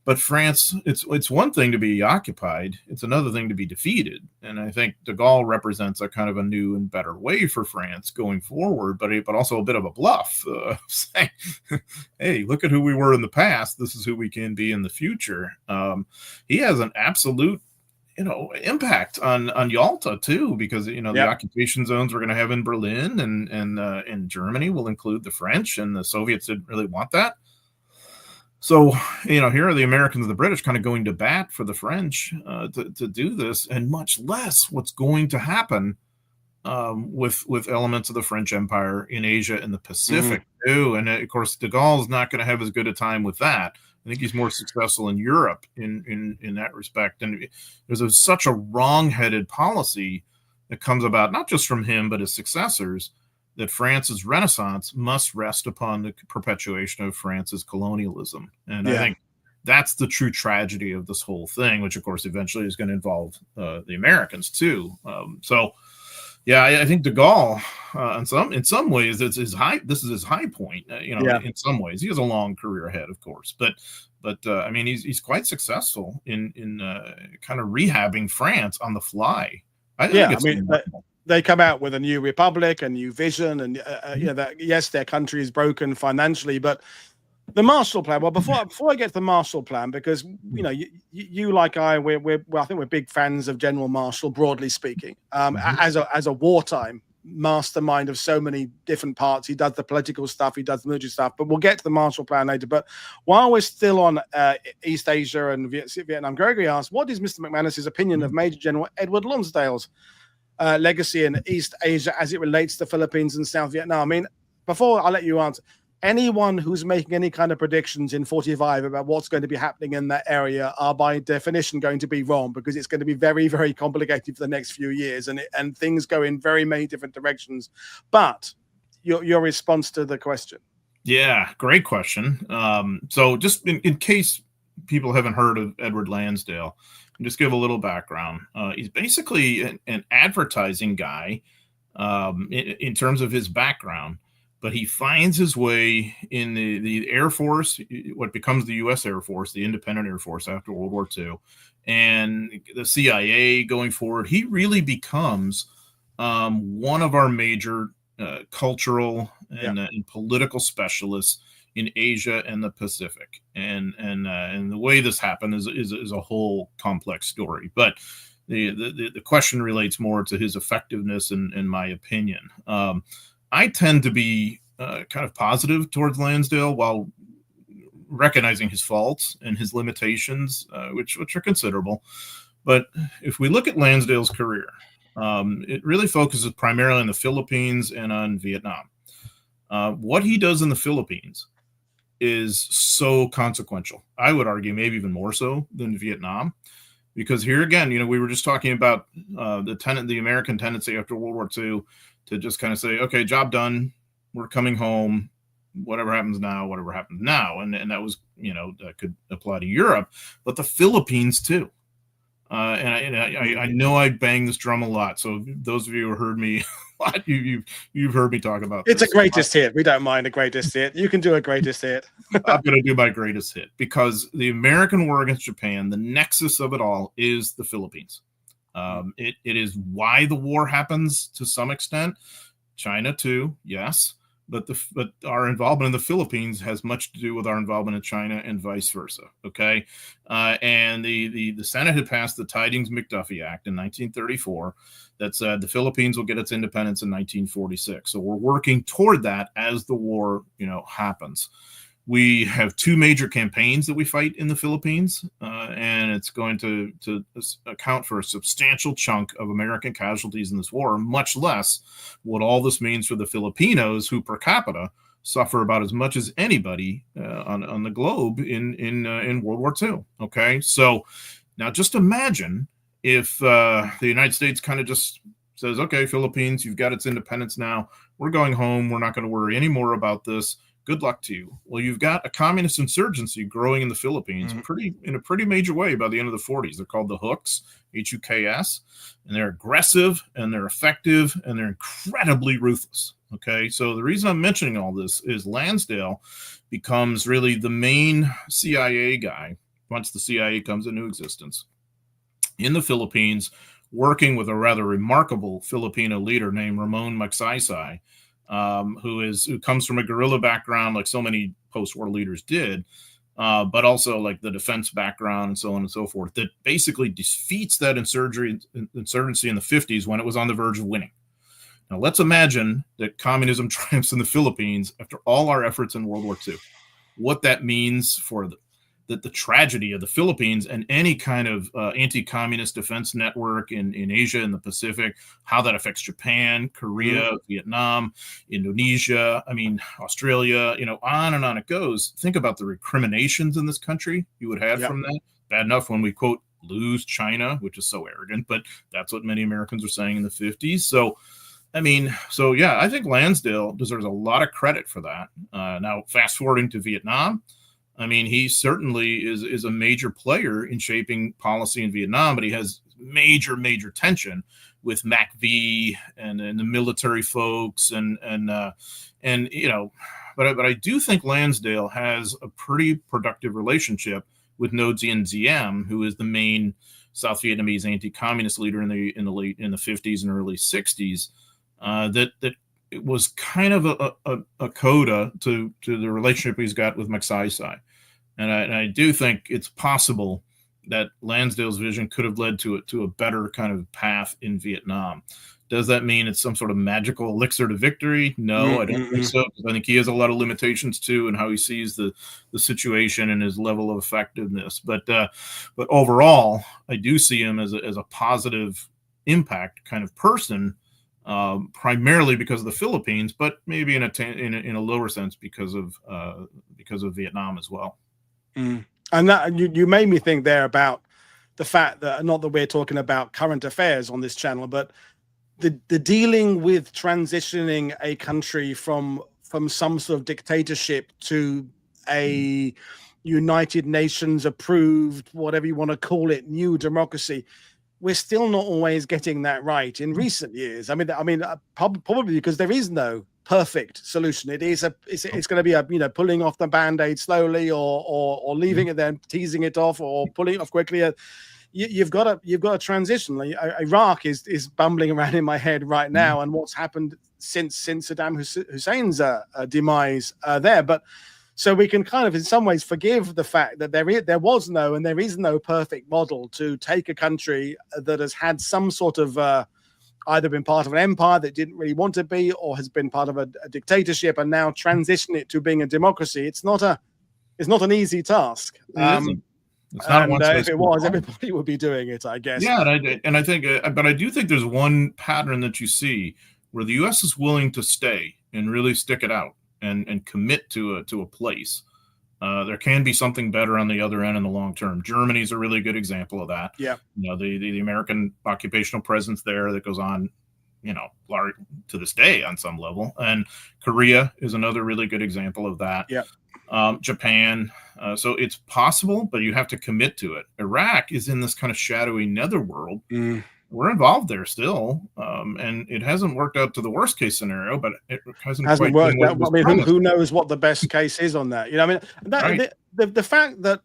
But France, it's one thing to be occupied; it's another thing to be defeated. And I think de Gaulle represents a kind of a new and better way for France going forward, but also a bit of a bluff, saying, "Hey, look at who we were in the past. This is who we can be in the future." He has an absolute, impact on Yalta too, because the occupation zones we're going to have in Berlin and in Germany will include the French, and the Soviets didn't really want that. So, here are the Americans and the British kind of going to bat for the French to do this, and much less what's going to happen with elements of the French Empire in Asia and the Pacific too. And of course, de Gaulle is not going to have as good a time with that. I think he's more successful in Europe in that respect. And there's such a wrong-headed policy that comes about not just from him but his successors, that France's Renaissance must rest upon the perpetuation of France's colonialism. And I think that's the true tragedy of this whole thing, which, of course, eventually is going to involve the Americans, too. I think de Gaulle, in some ways, this is his high point. In some ways, he has a long career ahead, of course. But I mean, he's quite successful in kind of rehabbing France on the fly. I think they come out with a new republic, a new vision, and that yes, their country is broken financially, but the Marshall Plan. Well, before I get to the Marshall Plan, because you like I think we're big fans of General Marshall, broadly speaking, as a wartime mastermind of so many different parts. He does the political stuff, he does the military stuff, but we'll get to the Marshall Plan later. But while we're still on East Asia and Vietnam, Gregory asked, what is Mr. McManus's opinion of Major General Edward Lonsdale's legacy in East Asia as it relates to the Philippines and South Vietnam? I mean, before I let you answer, anyone who's making any kind of predictions in 45 about what's going to be happening in that area are by definition going to be wrong, because it's going to be very, very complicated for the next few years, and things go in very many different directions. But your response to the question. Yeah, great question. So just in case people haven't heard of Edward Lansdale, just give a little background. He's basically an advertising guy in terms of his background, but he finds his way in the Air Force, what becomes the U.S. Air Force, the independent Air Force after World War II, and the CIA going forward. He really becomes one of our major cultural and political specialists in Asia and the Pacific, and the way this happened is a whole complex story. But the question relates more to his effectiveness, in my opinion. I tend to be kind of positive towards Lansdale, while recognizing his faults and his limitations, which are considerable. But if we look at Lansdale's career, it really focuses primarily on the Philippines and on Vietnam. What he does in the Philippines is so consequential. I would argue maybe even more so than Vietnam, because here again, we were just talking about the American tendency after World War II to just kind of say, okay, job done, we're coming home, whatever happens now, and that was that could apply to Europe, but the Philippines too. I know I bang this drum a lot, so those of you who heard me a lot, you've heard me talk about it's a greatest hit. We don't mind a greatest hit. You can do a greatest hit. I'm going to do my greatest hit, because the American war against Japan, the nexus of it all is the Philippines. It is why the war happens to some extent. China too, yes, but our involvement in the Philippines has much to do with our involvement in China and vice versa. Okay, and the Senate had passed the Tidings-McDuffie Act in 1934 that said the Philippines will get its independence in 1946. So we're working toward that as the war happens. We have two major campaigns that we fight in the Philippines, and it's going to account for a substantial chunk of American casualties in this war, much less what all this means for the Filipinos, who per capita suffer about as much as anybody on the globe in World War II. Okay, so now just imagine if the United States kind of just says, okay, Philippines, you've got its independence now. We're going home. We're not going to worry anymore about this. Good luck to you. Well, you've got a communist insurgency growing in the Philippines in a pretty major way by the end of the 40s. They're called the Hooks, Huks, and they're aggressive and they're effective and they're incredibly ruthless. Okay, so the reason I'm mentioning all this is Lansdale becomes really the main CIA guy once the CIA comes into existence in the Philippines, working with a rather remarkable Filipino leader named Ramon Magsaysay, who comes from a guerrilla background like so many post-war leaders did, but also like the defense background and so on and so forth, that basically defeats that insurgency in the 50s when it was on the verge of winning. Now, let's imagine that communism triumphs in the Philippines after all our efforts in World War II. What that means for the tragedy of the Philippines and any kind of anti-communist defense network in Asia and the Pacific, how that affects Japan, Korea, Vietnam, Indonesia, Australia, on and on it goes. Think about the recriminations in this country you would have from that. Bad enough when we, quote, lose China, which is so arrogant, but that's what many Americans were saying in the 50s. So I think Lansdale deserves a lot of credit for that. Now, fast forwarding to Vietnam, he certainly is a major player in shaping policy in Vietnam, but he has major tension with MacV and the military folks but I do think Lansdale has a pretty productive relationship with No Dien Diem, who is the main South Vietnamese anti-communist leader in the 50s and early 60s. That it was kind of a coda to the relationship he's got with Magsaysay. And I do think it's possible that Lansdale's vision could have led to a better kind of path in Vietnam. Does that mean it's some sort of magical elixir to victory? No, I don't think so. I think he has a lot of limitations too, and how he sees the situation and his level of effectiveness. But overall, I do see him as a positive impact kind of person. Primarily because of the Philippines, but maybe in a lower sense because of Vietnam as well. And that you made me think there about the fact that, not that we're talking about current affairs on this channel, but the dealing with transitioning a country from some sort of dictatorship to a United Nations approved, whatever you want to call it, new democracy. We're still not always getting that right in recent years. Probably because there is no perfect solution. It's going to be a pulling off the band-aid slowly, or leaving it there, teasing it off, or pulling it off quickly. You've got a transition. Iraq is bumbling around in my head right now, and what's happened since Saddam Hussein's demise there. But so we can kind of, in some ways, forgive the fact that there was no and there is no perfect model to take a country that has had some sort of either been part of an empire that didn't really want to be, or has been part of a dictatorship, and now transition it to being a democracy. It's not an easy task. It's not if it was, everybody would be doing it, I guess. Yeah, and I think, but I do think there's one pattern that you see where the U.S. is willing to stay and really stick it out and commit to a place. There can be something better on the other end in the long term. Germany's a really good example of that. Yeah, the American occupational presence there that goes on, large to this day on some level. And Korea is another really good example of that. Yeah. Japan. So it's possible, but you have to commit to it. Iraq is in this kind of shadowy netherworld. We're involved there still, and it hasn't worked out to the worst case scenario, but it hasn't quite worked out. Who knows what the best case is on that? Right. The fact that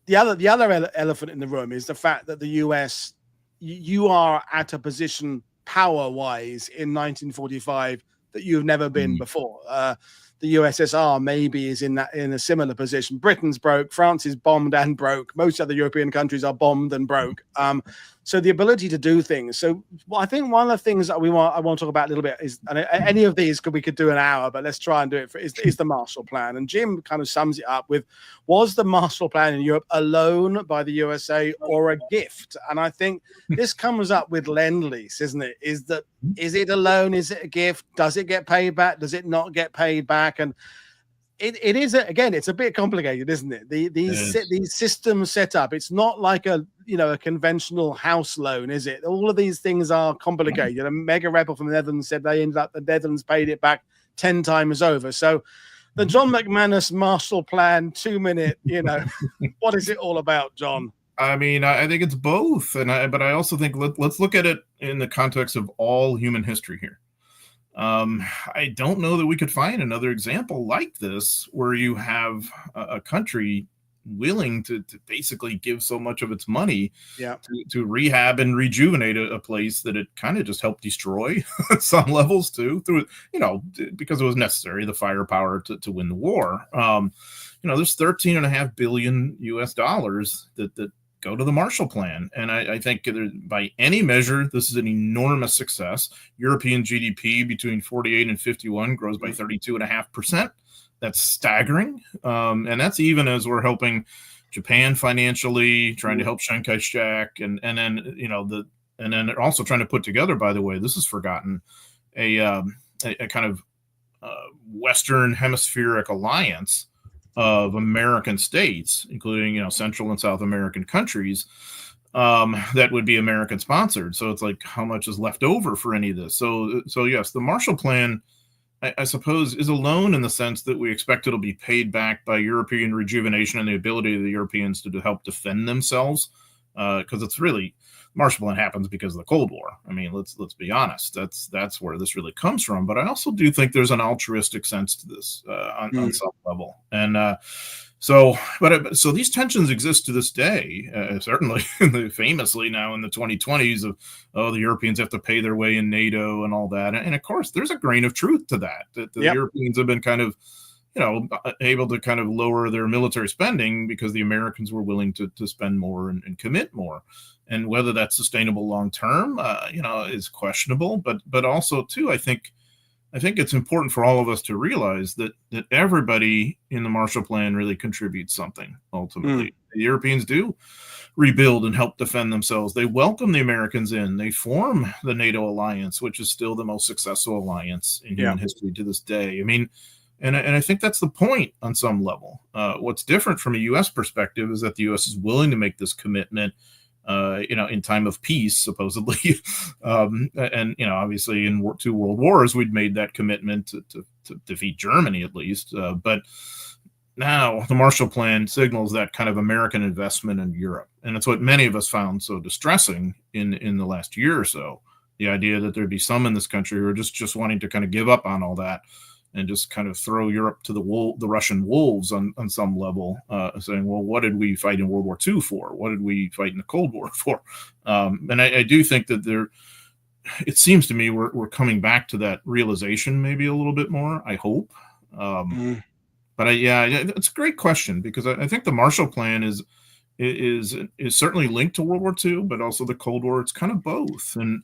the other elephant in the room is the fact that the US, you are at a position power-wise in 1945 that you've never been before. The USSR maybe is in a similar position. Britain's broke, France is bombed and broke. Most other European countries are bombed and broke. So the ability to do things. So I think one of the things that I want to talk about a little bit is, and any of these we could do an hour, but let's try and do it. Is the Marshall Plan, and Jim kind of sums it up with: was the Marshall Plan in Europe a loan by the USA or a gift? And I think this comes up with Lend-Lease, isn't it? Is it a loan? Is it a gift? Does it get paid back? Does it not get paid back? And it is, again, it's a bit complicated, isn't it? These systems set up. It's not like a conventional house loan, is it? All of these things are complicated. A mega rebel from the Netherlands said the Netherlands paid it back 10 times over. So the John McManus Marshall Plan 2-minute, what is it all about, John? I mean, I think it's both, but I also think let's look at it in the context of all human history here. I don't know that we could find another example like this where you have a country willing to basically give so much of its money to rehab and rejuvenate a place that it kind of just helped destroy at some levels too, through because it was necessary, the firepower to win the war. There's $13.5 billion US that go to the Marshall Plan. And I think by any measure, this is an enormous success. European GDP between 48 and 51 grows by 32.5%. That's staggering. And that's even as we're helping Japan financially, trying to help Kai-shek, and then also trying to put together, by the way, this is forgotten, a kind of Western hemispheric alliance of American states, including Central and South American countries, that would be American sponsored. So it's like, how much is left over for any of this? So yes, the Marshall Plan, I suppose, is alone in the sense that we expect it'll be paid back by European rejuvenation and the ability of the Europeans to help defend themselves, because it's really, Marshall Plan happens because of the Cold War. I mean, let's be honest. That's where this really comes from. But I also do think there's an altruistic sense to this on some level. And so these tensions exist to this day, certainly famously now in the 2020s of, the Europeans have to pay their way in NATO and all that. And of course, there's a grain of truth to that the Europeans have been kind of, able to kind of lower their military spending because the Americans were willing to spend more and commit more. And whether that's sustainable long term, is questionable. But also, too, I think it's important for all of us to realize that everybody in the Marshall Plan really contributes something ultimately. The Europeans do rebuild and help defend themselves. They welcome the Americans in. They form the NATO alliance, which is still the most successful alliance in human history to this day. I mean, and I think that's the point on some level. What's different from a U.S. perspective is that the U.S. is willing to make this commitment, in time of peace, supposedly. And obviously in 2 world wars, we'd made that commitment to defeat Germany, at least. But now the Marshall Plan signals that kind of American investment in Europe. And it's what many of us found so distressing in the last year or so. The idea that there'd be some in this country who are just wanting to kind of give up on all that and just kind of throw Europe to the Russian wolves on some level, saying, well, what did we fight in World War II for? What did we fight in the Cold War for? And I do think that it seems to me we're coming back to that realization maybe a little bit more, I hope. But it's a great question, because I think the Marshall Plan is certainly linked to World War II, but also the Cold War. It's kind of both. And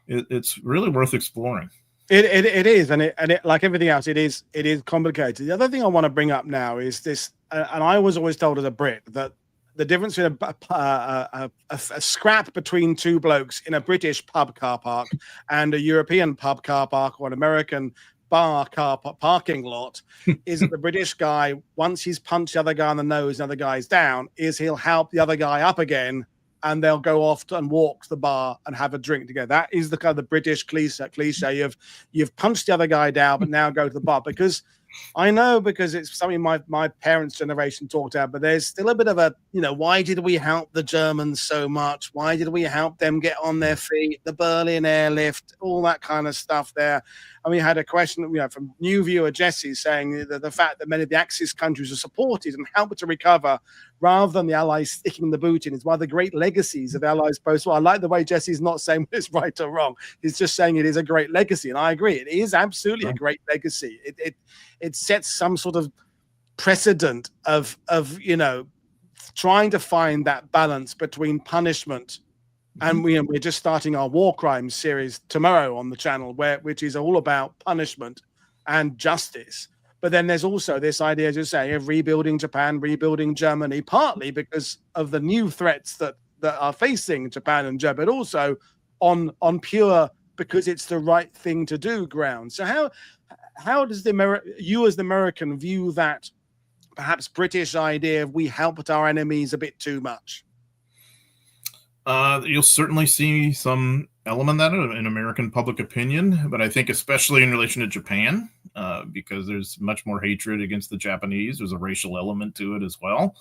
it's really worth exploring. It is, and it like everything else, it is complicated. The other thing I want to bring up now is this, and I was always told as a Brit that the difference in a scrap between 2 blokes in a British pub car park and a European pub car park or an American bar car parking lot is that the British guy, once he's punched the other guy on the nose and the other guy's down, is he'll help the other guy up again, and they'll go off and walk to the bar and have a drink together. That is the kind of the British cliche. You've punched the other guy down, but now go to the bar. Because I know, because it's something my parents' generation talked about, but there's still a bit of a, why did we help the Germans so much? Why did we help them get on their feet? The Berlin airlift, all that kind of stuff there. And we had a question, from new viewer Jesse saying that the fact that many of the Axis countries are supported and helped to recover rather than the Allies sticking the boot in is one of the great legacies of Allies post-war. I like the way Jesse's not saying it's right or wrong. He's just saying it is a great legacy. And I agree. It is absolutely a great legacy. It sets some sort of precedent of trying to find that balance between punishment. And we're just starting our war crimes series tomorrow on the channel, which is all about punishment and justice. But then there's also this idea, as you say, of rebuilding Japan, rebuilding Germany, partly because of the new threats that are facing Japan and Germany, but also on pure because it's the right thing to do ground. So how does you as the American view that perhaps British idea of we helped our enemies a bit too much? You'll certainly see some element that in American public opinion, but I think especially in relation to Japan, because there's much more hatred against the Japanese. There's a racial element to it as well.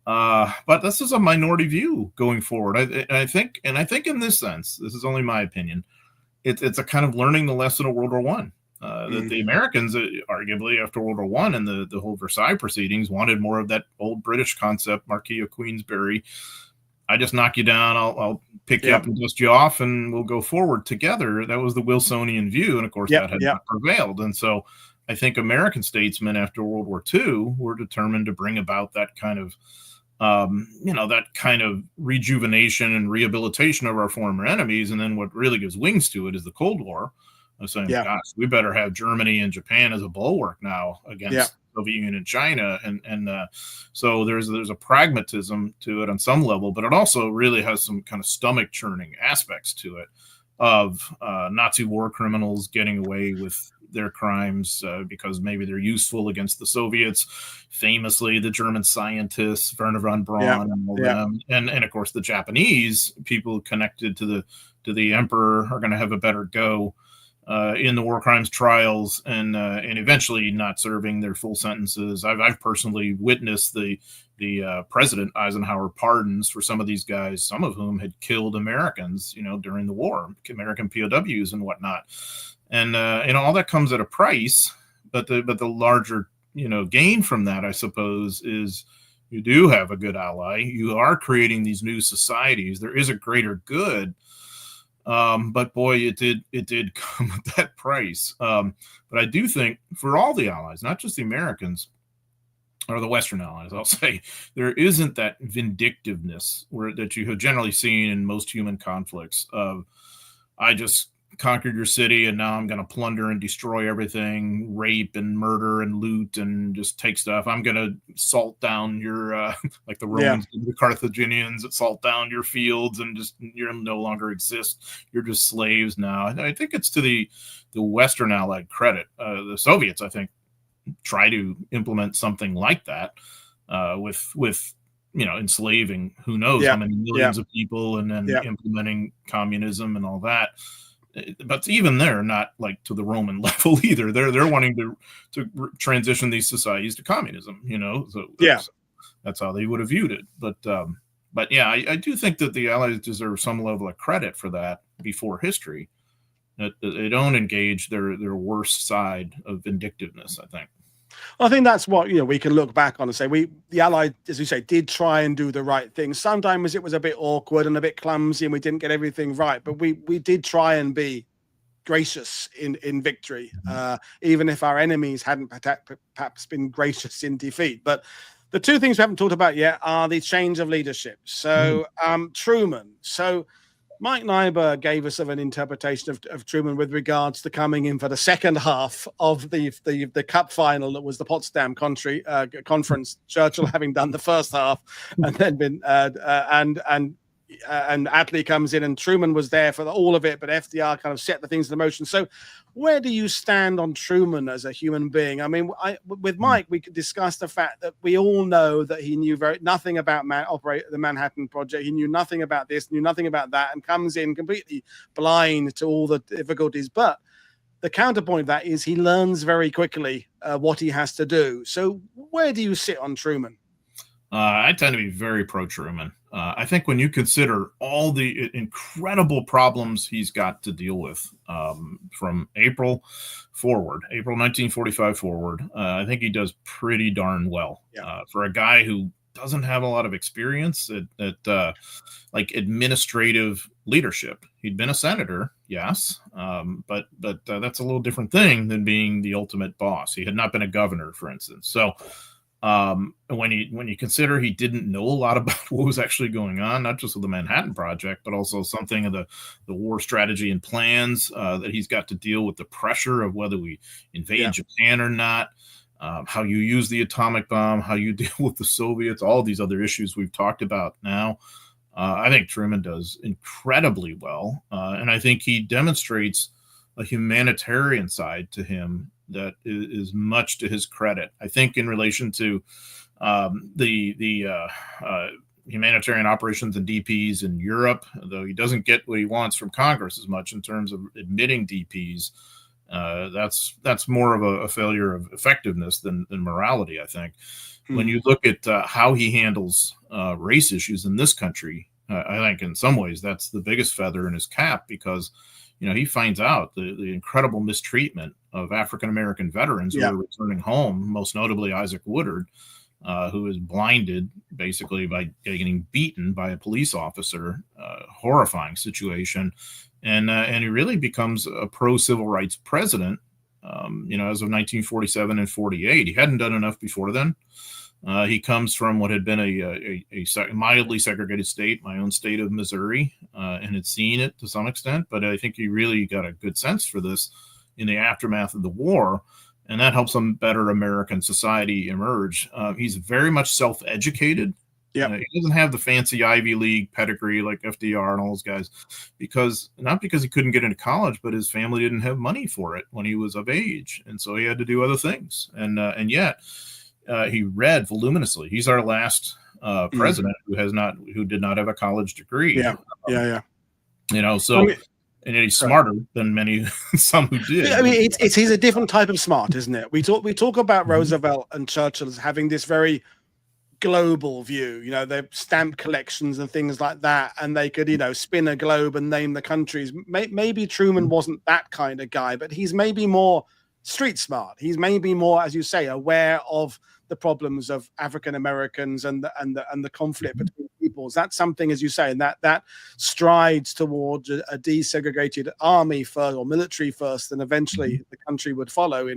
But this is a minority view going forward. I think in this sense, this is only my opinion, it's a kind of learning the lesson of World War One. That the Americans, arguably after World War One and the whole Versailles proceedings, wanted more of that old British concept, Marquis of Queensberry. I just knock you down, I'll pick you up and dust you off, and we'll go forward together. That was the Wilsonian view, and of course that had not prevailed. And so I think American statesmen after World War II were determined to bring about that kind of that kind of rejuvenation and rehabilitation of our former enemies. And then what really gives wings to it is the Cold War. I was saying, gosh, we better have Germany and Japan as a bulwark now against Soviet Union and China. And so there's a pragmatism to it on some level, but it also really has some kind of stomach churning aspects to it of Nazi war criminals getting away with their crimes because maybe they're useful against the Soviets. Famously, the German scientists, Werner von Braun and all them. And of course, the Japanese people connected to the emperor are going to have a better go in the war crimes trials and eventually not serving their full sentences. I've personally witnessed the President Eisenhower pardons for some of these guys, some of whom had killed Americans, during the war, American POWs and whatnot. And all that comes at a price, but the larger, gain from that, I suppose, is you do have a good ally. You are creating these new societies. There is a greater good. But boy, it did come at that price. But I do think for all the allies, not just the Americans or the Western allies, I'll say, there isn't that vindictiveness that you have generally seen in most human conflicts of, I just conquered your city and now I'm going to plunder and destroy everything, rape and murder and loot and just take stuff. I'm going to salt down your, like the Romans, the Carthaginians that salt down your fields and just you no longer exist. You're just slaves now. And I think it's to the Western Allied credit. The Soviets, I think, try to implement something like that with enslaving who knows how many millions of people and then implementing communism and all that. But even they're not like to the Roman level either. They're wanting to transition these societies to communism, So that's how they would have viewed it. But yeah, I do think that the Allies deserve some level of credit for that before history. That they don't engage their worst side of vindictiveness, I think. I think that's what we can look back on and say the Allies, as you say, did try and do the right thing. Sometimes it was a bit awkward and a bit clumsy, and we didn't get everything right. But we did try and be gracious in victory, even if our enemies hadn't perhaps been gracious in defeat. But the two things we haven't talked about yet are the change of leadership. So Truman. So Mike Nyberg gave us an interpretation of Truman with regards to coming in for the second half of the cup final that was the Potsdam conference. Churchill having done the first half, and then been and Attlee comes in, and Truman was there for all of it, but FDR kind of set the things in motion. So, where do you stand on Truman as a human being? I mean, with Mike, we could discuss the fact that we all know that he knew nothing about the Manhattan Project. He knew nothing about this, knew nothing about that, and comes in completely blind to all the difficulties. But the counterpoint of that is he learns very quickly what he has to do. So, where do you sit on Truman? I tend to be very pro-Truman. I think when you consider all the incredible problems he's got to deal with from April 1945 forward, I think he does pretty darn well for a guy who doesn't have a lot of experience at like administrative leadership. He'd been a senator, yes, but that's a little different thing than being the ultimate boss. He had not been a governor, for instance. So when you consider he didn't know a lot about what was actually going on, not just with the Manhattan Project, but also something of the war strategy and plans that he's got to deal with the pressure of whether we invade Japan or not, how you use the atomic bomb, how you deal with the Soviets, all these other issues we've talked about now. I think Truman does incredibly well. And I think he demonstrates a humanitarian side to him that is much to his credit. I think in relation to humanitarian operations and DPs in Europe, though he doesn't get what he wants from Congress as much in terms of admitting DPs. That's more of a failure of effectiveness than morality, I think. When you look at how he handles race issues in this country, I think in some ways that's the biggest feather in his cap, because he finds out the incredible mistreatment of African-American veterans who are returning home, most notably Isaac Woodard, who is blinded basically by getting beaten by a police officer. Horrifying situation. And he really becomes a pro-civil rights president, as of 1947 and 48. He hadn't done enough before then. He comes from what had been a mildly segregated state, my own state of Missouri, and had seen it to some extent. But I think he really got a good sense for this in the aftermath of the war, and that helps a better American society emerge. He's very much self-educated. Yeah, he doesn't have the fancy Ivy League pedigree like FDR and all those guys, not because he couldn't get into college, but his family didn't have money for it when he was of age, and so he had to do other things. And yet he read voluminously. He's our last president who did not have a college degree. So. And he's smarter than some who did. I mean, he's a different type of smart, isn't it? We talk about Roosevelt and Churchill as having this very global view. Their stamp collections and things like that, and they could, spin a globe and name the countries. Maybe Truman wasn't that kind of guy, but he's maybe more street smart. He's maybe more, as you say, aware of the problems of African Americans and the conflict between peoples. That's something, as you say, and that strides towards a desegregated army first, or military first, and eventually the country would follow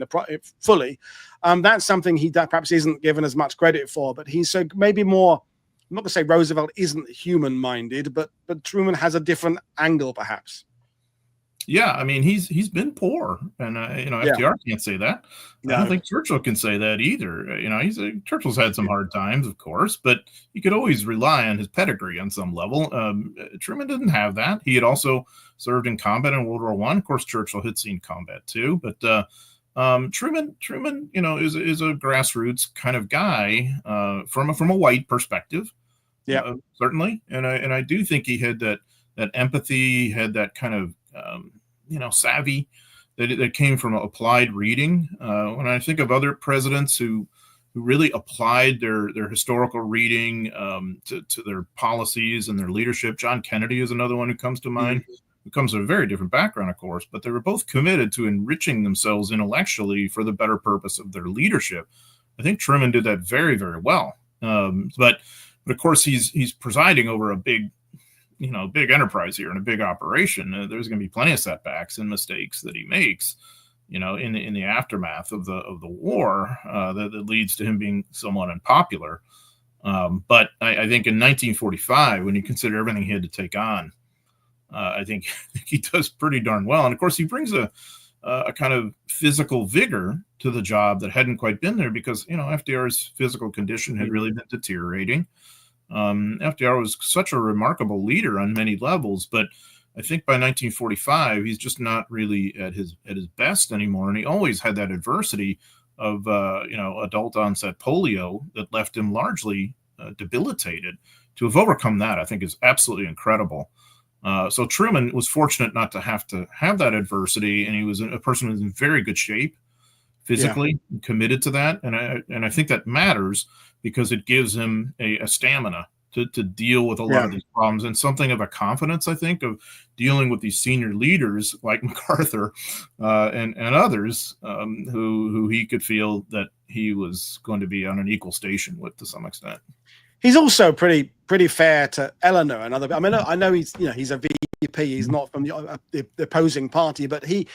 fully. That's something that perhaps isn't given as much credit for. But he's maybe more. I'm not going to say Roosevelt isn't human-minded, but Truman has a different angle, perhaps. Yeah, I mean, he's been poor, and FDR can't say that. No. I don't think Churchill can say that either. Churchill's had some hard times, of course, but he could always rely on his pedigree on some level. Truman didn't have that. He had also served in combat in World War I. Of course, Churchill had seen combat too, but Truman, is a grassroots kind of guy from a white perspective. Yeah, certainly, and I do think he had that empathy, had that kind of savvy that came from applied reading. When I think of other presidents who really applied their historical reading to their policies and their leadership, John Kennedy is another one who comes to mind, who comes from a very different background, of course, but they were both committed to enriching themselves intellectually for the better purpose of their leadership. I think Truman did that very, very well. But of course, he's presiding over a big enterprise here and a big operation. There's going to be plenty of setbacks and mistakes that he makes, in the aftermath of the war that leads to him being somewhat unpopular. But I think in 1945, when you consider everything he had to take on, I think he does pretty darn well. And of course, he brings a kind of physical vigor to the job that hadn't quite been there, because FDR's physical condition had really been deteriorating. FDR was such a remarkable leader on many levels, but I think by 1945 he's just not really at his best anymore, and he always had that adversity of adult onset polio that left him largely debilitated. To have overcome that, I think, is absolutely incredible. So Truman was fortunate not to have that adversity, and he was a person who was in very good shape physically, committed to that, and I think that matters, because it gives him a stamina to deal with a lot of these problems, and something of a confidence, I think, of dealing with these senior leaders like MacArthur and others who he could feel that he was going to be on an equal station with to some extent. He's also pretty fair to Eleanor and other. I mean, I know he's a VP. He's not from the opposing party, but he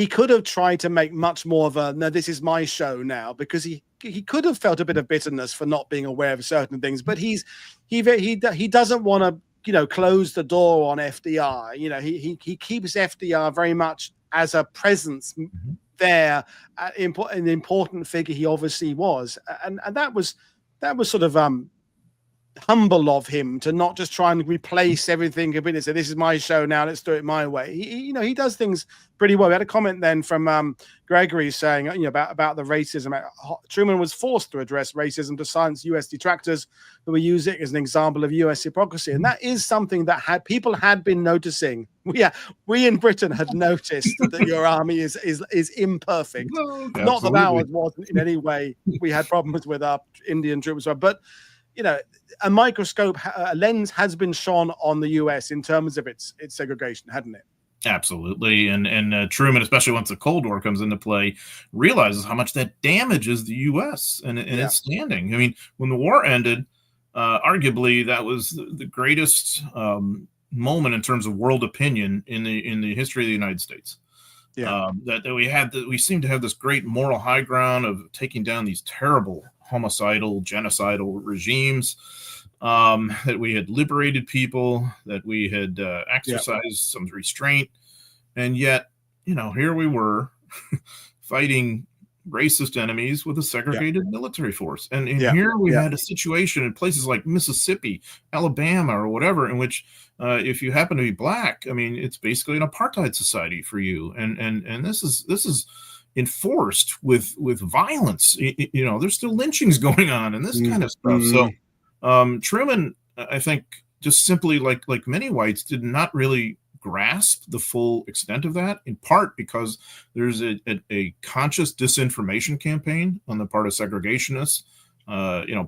could have tried to make much more of a, no, this is my show now, because he could have felt a bit of bitterness for not being aware of certain things. But he doesn't want to close the door on FDR. He keeps FDR very much as a presence there, an important figure he obviously was, and that was sort of humble of him to not just try and replace everything and say, this is my show now, let's do it my way. He does things pretty well. We had a comment then from Gregory saying, about the racism. Truman was forced to address racism to silence US detractors who were using it as an example of US hypocrisy, and that is something that people had been noticing. We in Britain had noticed that your army is imperfect. No, not that ours wasn't in any way. We had problems with our Indian troops, but a microscope, a lens has been shone on the US in terms of its segregation, hadn't it? Absolutely. And Truman, especially once the Cold War comes into play, realizes how much that damages the US and its standing. I mean, when the war ended, arguably that was the greatest moment in terms of world opinion in the history of the United States. That we seem to have this great moral high ground of taking down these terrible homicidal, genocidal regimes, that we had liberated people, that we had exercised some restraint, and yet, here we were fighting racist enemies with a segregated military force, and here we had a situation in places like Mississippi, Alabama, or whatever, in which if you happen to be black, I mean, it's basically an apartheid society for you, and this is enforced with violence. There's still lynchings going on and this kind of stuff. So Truman, I think, just simply like many whites, did not really grasp the full extent of that, in part because there's a conscious disinformation campaign on the part of segregationists,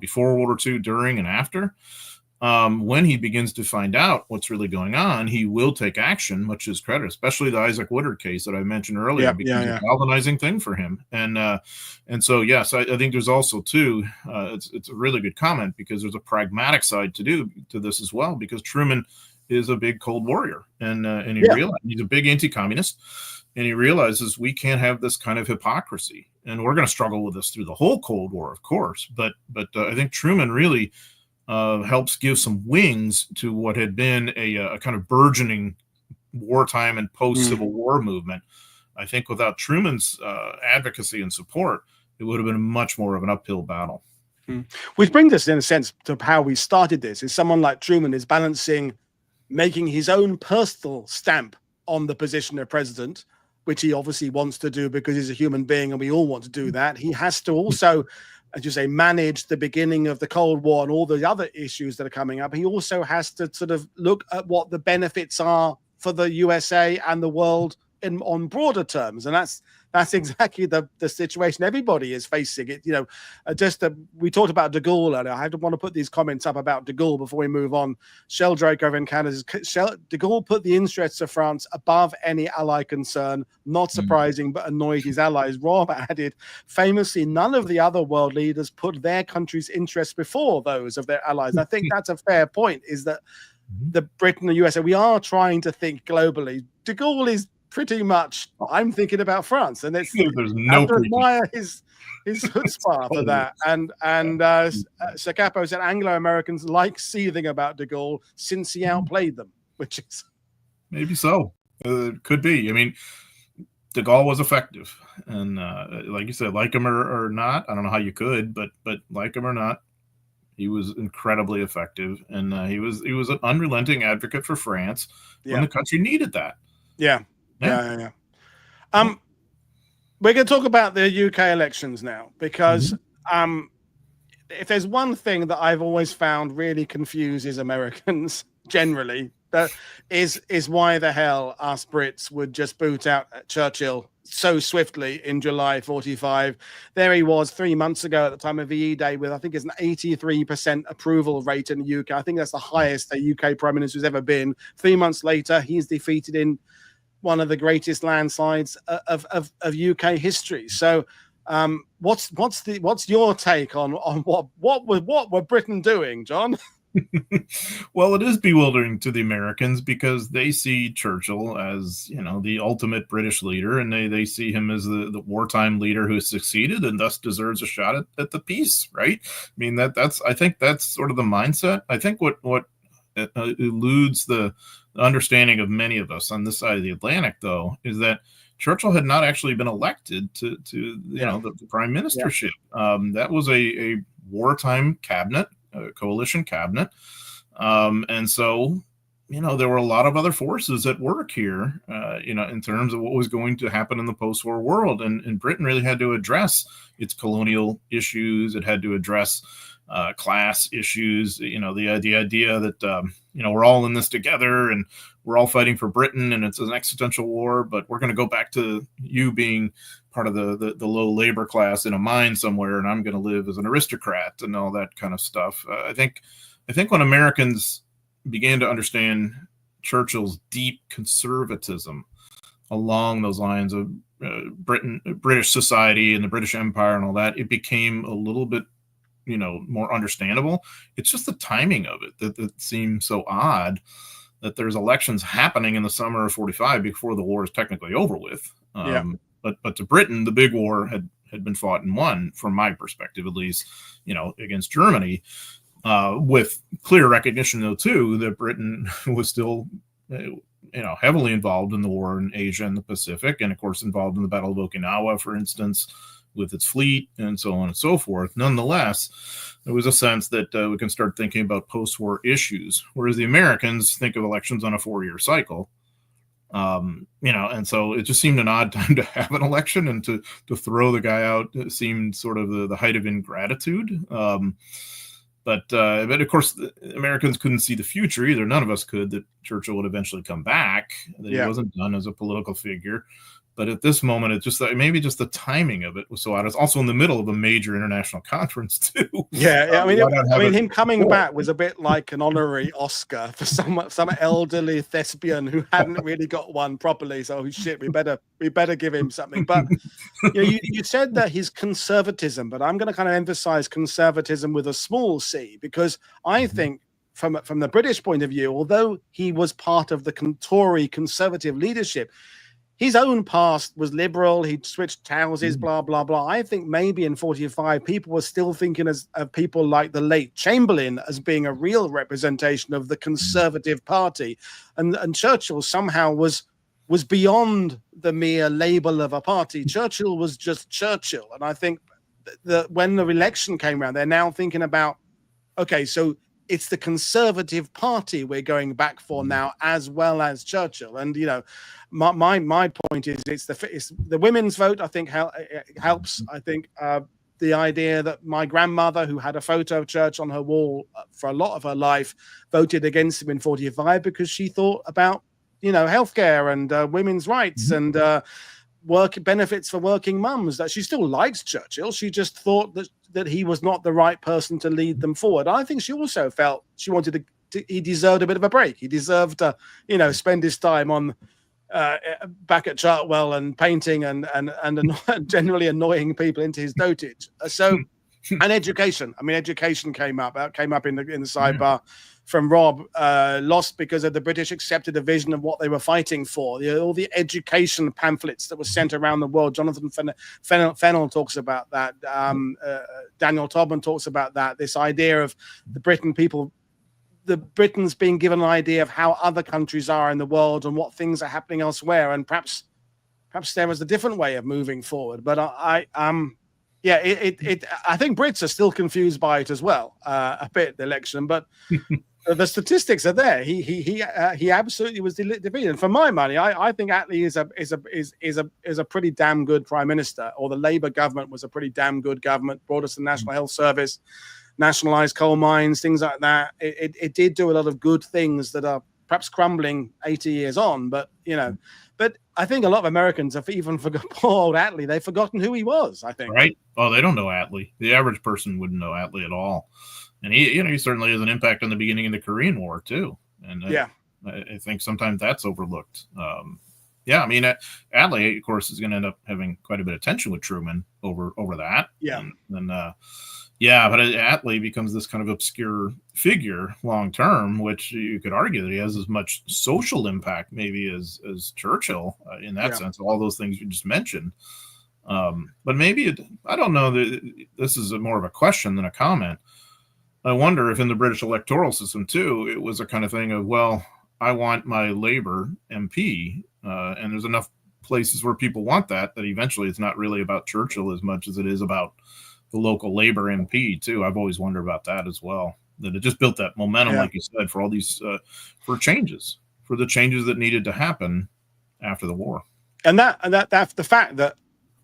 before World War II, during and after. When he begins to find out what's really going on, he will take action, much to his credit, especially the Isaac Woodard case that I mentioned earlier, becomes a galvanizing thing for him. And so, yes, I think there's also, too, it's a really good comment, because there's a pragmatic side to this as well, because Truman is a big Cold Warrior, and he realized he's a big anti-communist, and he realizes we can't have this kind of hypocrisy, and we're going to struggle with this through the whole Cold War, of course. But I think Truman really helps give some wings to what had been a kind of burgeoning wartime and post-Civil War movement. I think without Truman's advocacy and support, it would have been much more of an uphill battle. Which brings us, in a sense, to how we started this. Is someone like Truman is balancing making his own personal stamp on the position of president, which he obviously wants to do because he's a human being and we all want to do that. He has to also, as you say, manage the beginning of the Cold War and all the other issues that are coming up. He also has to sort of look at what the benefits are for the USA and the world on broader terms. And that's exactly the situation everybody is facing. It, we talked about de Gaulle earlier. I want to put these comments up about de Gaulle before we move on. Sheldrake over in Canada, de Gaulle put the interests of France above any ally concern. Not surprising, but annoyed his allies. Rob added, famously, none of the other world leaders put their country's interests before those of their allies. I think that's a fair point, is that the Britain and the USA, we are trying to think globally. De Gaulle is pretty much, I'm thinking about France, and there's no to admire his chutzpah for that. And Sir Capo said Anglo-Americans like seething about de Gaulle since he outplayed them, which is maybe so. Could be. I mean, de Gaulle was effective, and like you said, like him or not, I don't know how you could, but like him or not, he was incredibly effective, and he was an unrelenting advocate for France when the country needed that. Yeah. We're going to talk about the UK elections now, because if there's one thing that I've always found really confuses Americans generally, that is why the hell us Brits would just boot out Churchill so swiftly in July 45. There he was 3 months ago at the time of VE Day with, I think it's an 83% approval rate in the UK. I think that's the highest a UK Prime Minister has ever been. 3 months later, he's defeated in one of the greatest landslides of UK history. So, what's your take on what were Britain doing, John? Well, it is bewildering to the Americans, because they see Churchill as, the ultimate British leader, and they see him as the wartime leader who has succeeded and thus deserves a shot at the peace, right? I mean, I think that's sort of the mindset. I think what eludes the understanding of many of us on this side of the Atlantic, though, is that Churchill had not actually been elected to the prime ministership. That was a wartime cabinet, coalition cabinet. And so, there were a lot of other forces at work here, in terms of what was going to happen in the post-war world. And Britain really had to address its colonial issues. It had to address class issues, the idea that, we're all in this together and we're all fighting for Britain and it's an existential war, but we're going to go back to you being part of the low labor class in a mine somewhere, and I'm going to live as an aristocrat and all that kind of stuff. I think when Americans began to understand Churchill's deep conservatism along those lines of British society and the British Empire and all that, it became a little bit, more understandable. It's just the timing of it that seems so odd, that there's elections happening in the summer of 45 before the war is technically over with. But to Britain, the big war had been fought and won, from my perspective, at least, against Germany. With clear recognition, though, too, that Britain was still, heavily involved in the war in Asia and the Pacific, and of course involved in the Battle of Okinawa, for instance, with its fleet and so on and so forth. Nonetheless, there was a sense that we can start thinking about post-war issues, whereas the Americans think of elections on a 4-year cycle. And so it just seemed an odd time to have an election, and to throw the guy out seemed sort of the height of ingratitude. But of course, the Americans couldn't see the future either. None of us could, that Churchill would eventually come back, that he wasn't done as a political figure. But at this moment, it's just maybe just the timing of it was so odd. It's also in the middle of a major international conference too. Yeah, I mean, him coming back was a bit like an honorary Oscar for some elderly thespian who hadn't really got one properly. So shit, we better give him something. But you said that his conservatism, but I'm going to kind of emphasize conservatism with a small c, because I think from the British point of view, although he was part of the Tory conservative leadership, his own past was liberal. He'd switched houses, blah, blah, blah. I think maybe in 45, people were still thinking of people like the late Chamberlain as being a real representation of the Conservative Party. And Churchill somehow was beyond the mere label of a party. Churchill was just Churchill. And I think that when the election came around, they're now thinking about, okay, so it's the Conservative Party we're going back for now, as well as Churchill. And my point is, it's the women's vote. I think helps. I think the idea that my grandmother, who had a photo of Churchill on her wall for a lot of her life, voted against him in 45 because she thought about healthcare and women's rights and work benefits for working mums. That she still likes Churchill. She just thought that he was not the right person to lead them forward. I think she also felt she wanted he deserved a bit of a break. He deserved to, spend his time on back at Chartwell and painting and generally annoying people into his dotage. And education. I mean, education came up in the sidebar from Rob, lost because of the British accepted a vision of what they were fighting for. All the education pamphlets that were sent around the world. Jonathan Fennell talks about that. Daniel Tobin talks about that. This idea of the Britons being given an idea of how other countries are in the world and what things are happening elsewhere. And perhaps there was a different way of moving forward. But I think Brits are still confused by it as well, a bit, the election, but the statistics are there. He absolutely was defeated. And for my money, I think Attlee is a pretty damn good prime minister, or the Labour government was a pretty damn good government, brought us the National Health Service, nationalised coal mines, things like that. It did do a lot of good things that are perhaps crumbling 80 years on, but But I think a lot of Americans have even forgotten poor old Attlee. They've forgotten who he was, I think. Right. Oh, they don't know Attlee. The average person wouldn't know Attlee at all. And he certainly has an impact on the beginning of the Korean War too. And I think sometimes that's overlooked. Attlee, of course, is going to end up having quite a bit of tension with Truman over that. Yeah. But Attlee becomes this kind of obscure figure long term, which you could argue that he has as much social impact maybe as Churchill in that sense, all those things you just mentioned. But maybe I don't know. This is more of a question than a comment. I wonder if in the British electoral system too, it was a kind of thing of, well, I want my Labour MP, and there's enough places where people want that eventually it's not really about Churchill as much as it is about the local Labour MP too. I've always wondered about that as well. That it just built that momentum, Yeah. like you said, for all these for the changes that needed to happen after the war. And that's the fact that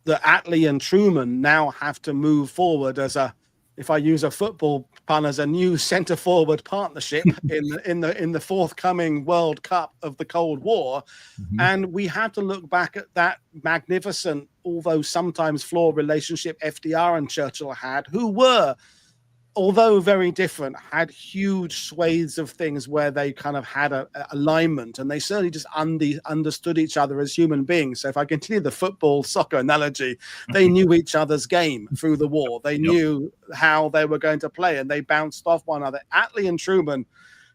Attlee and Truman now have to move forward as a, if I use a football pun, as a new centre forward partnership in the forthcoming World Cup of the Cold War. Mm-hmm. And we have to look back at that magnificent, although sometimes flawed relationship FDR and Churchill had, who were, although very different, had huge swathes of things where they kind of had a alignment, and they certainly just understood each other as human beings. So if I continue the football soccer analogy, they knew each other's game through the war. They knew how they were going to play, and they bounced off one another. Attlee and Truman,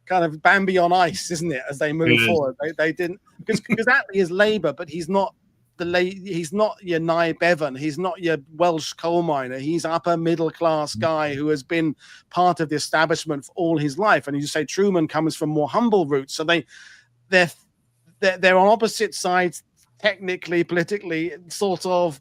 kind of Bambi on ice, isn't it, as they move forward? They didn't, because Attlee is Labour, but he's not he's not your Nye Bevan, he's not your Welsh coal miner, he's upper middle class guy who has been part of the establishment for all his life. And you say Truman comes from more humble roots, so they're on opposite sides, technically, politically, sort of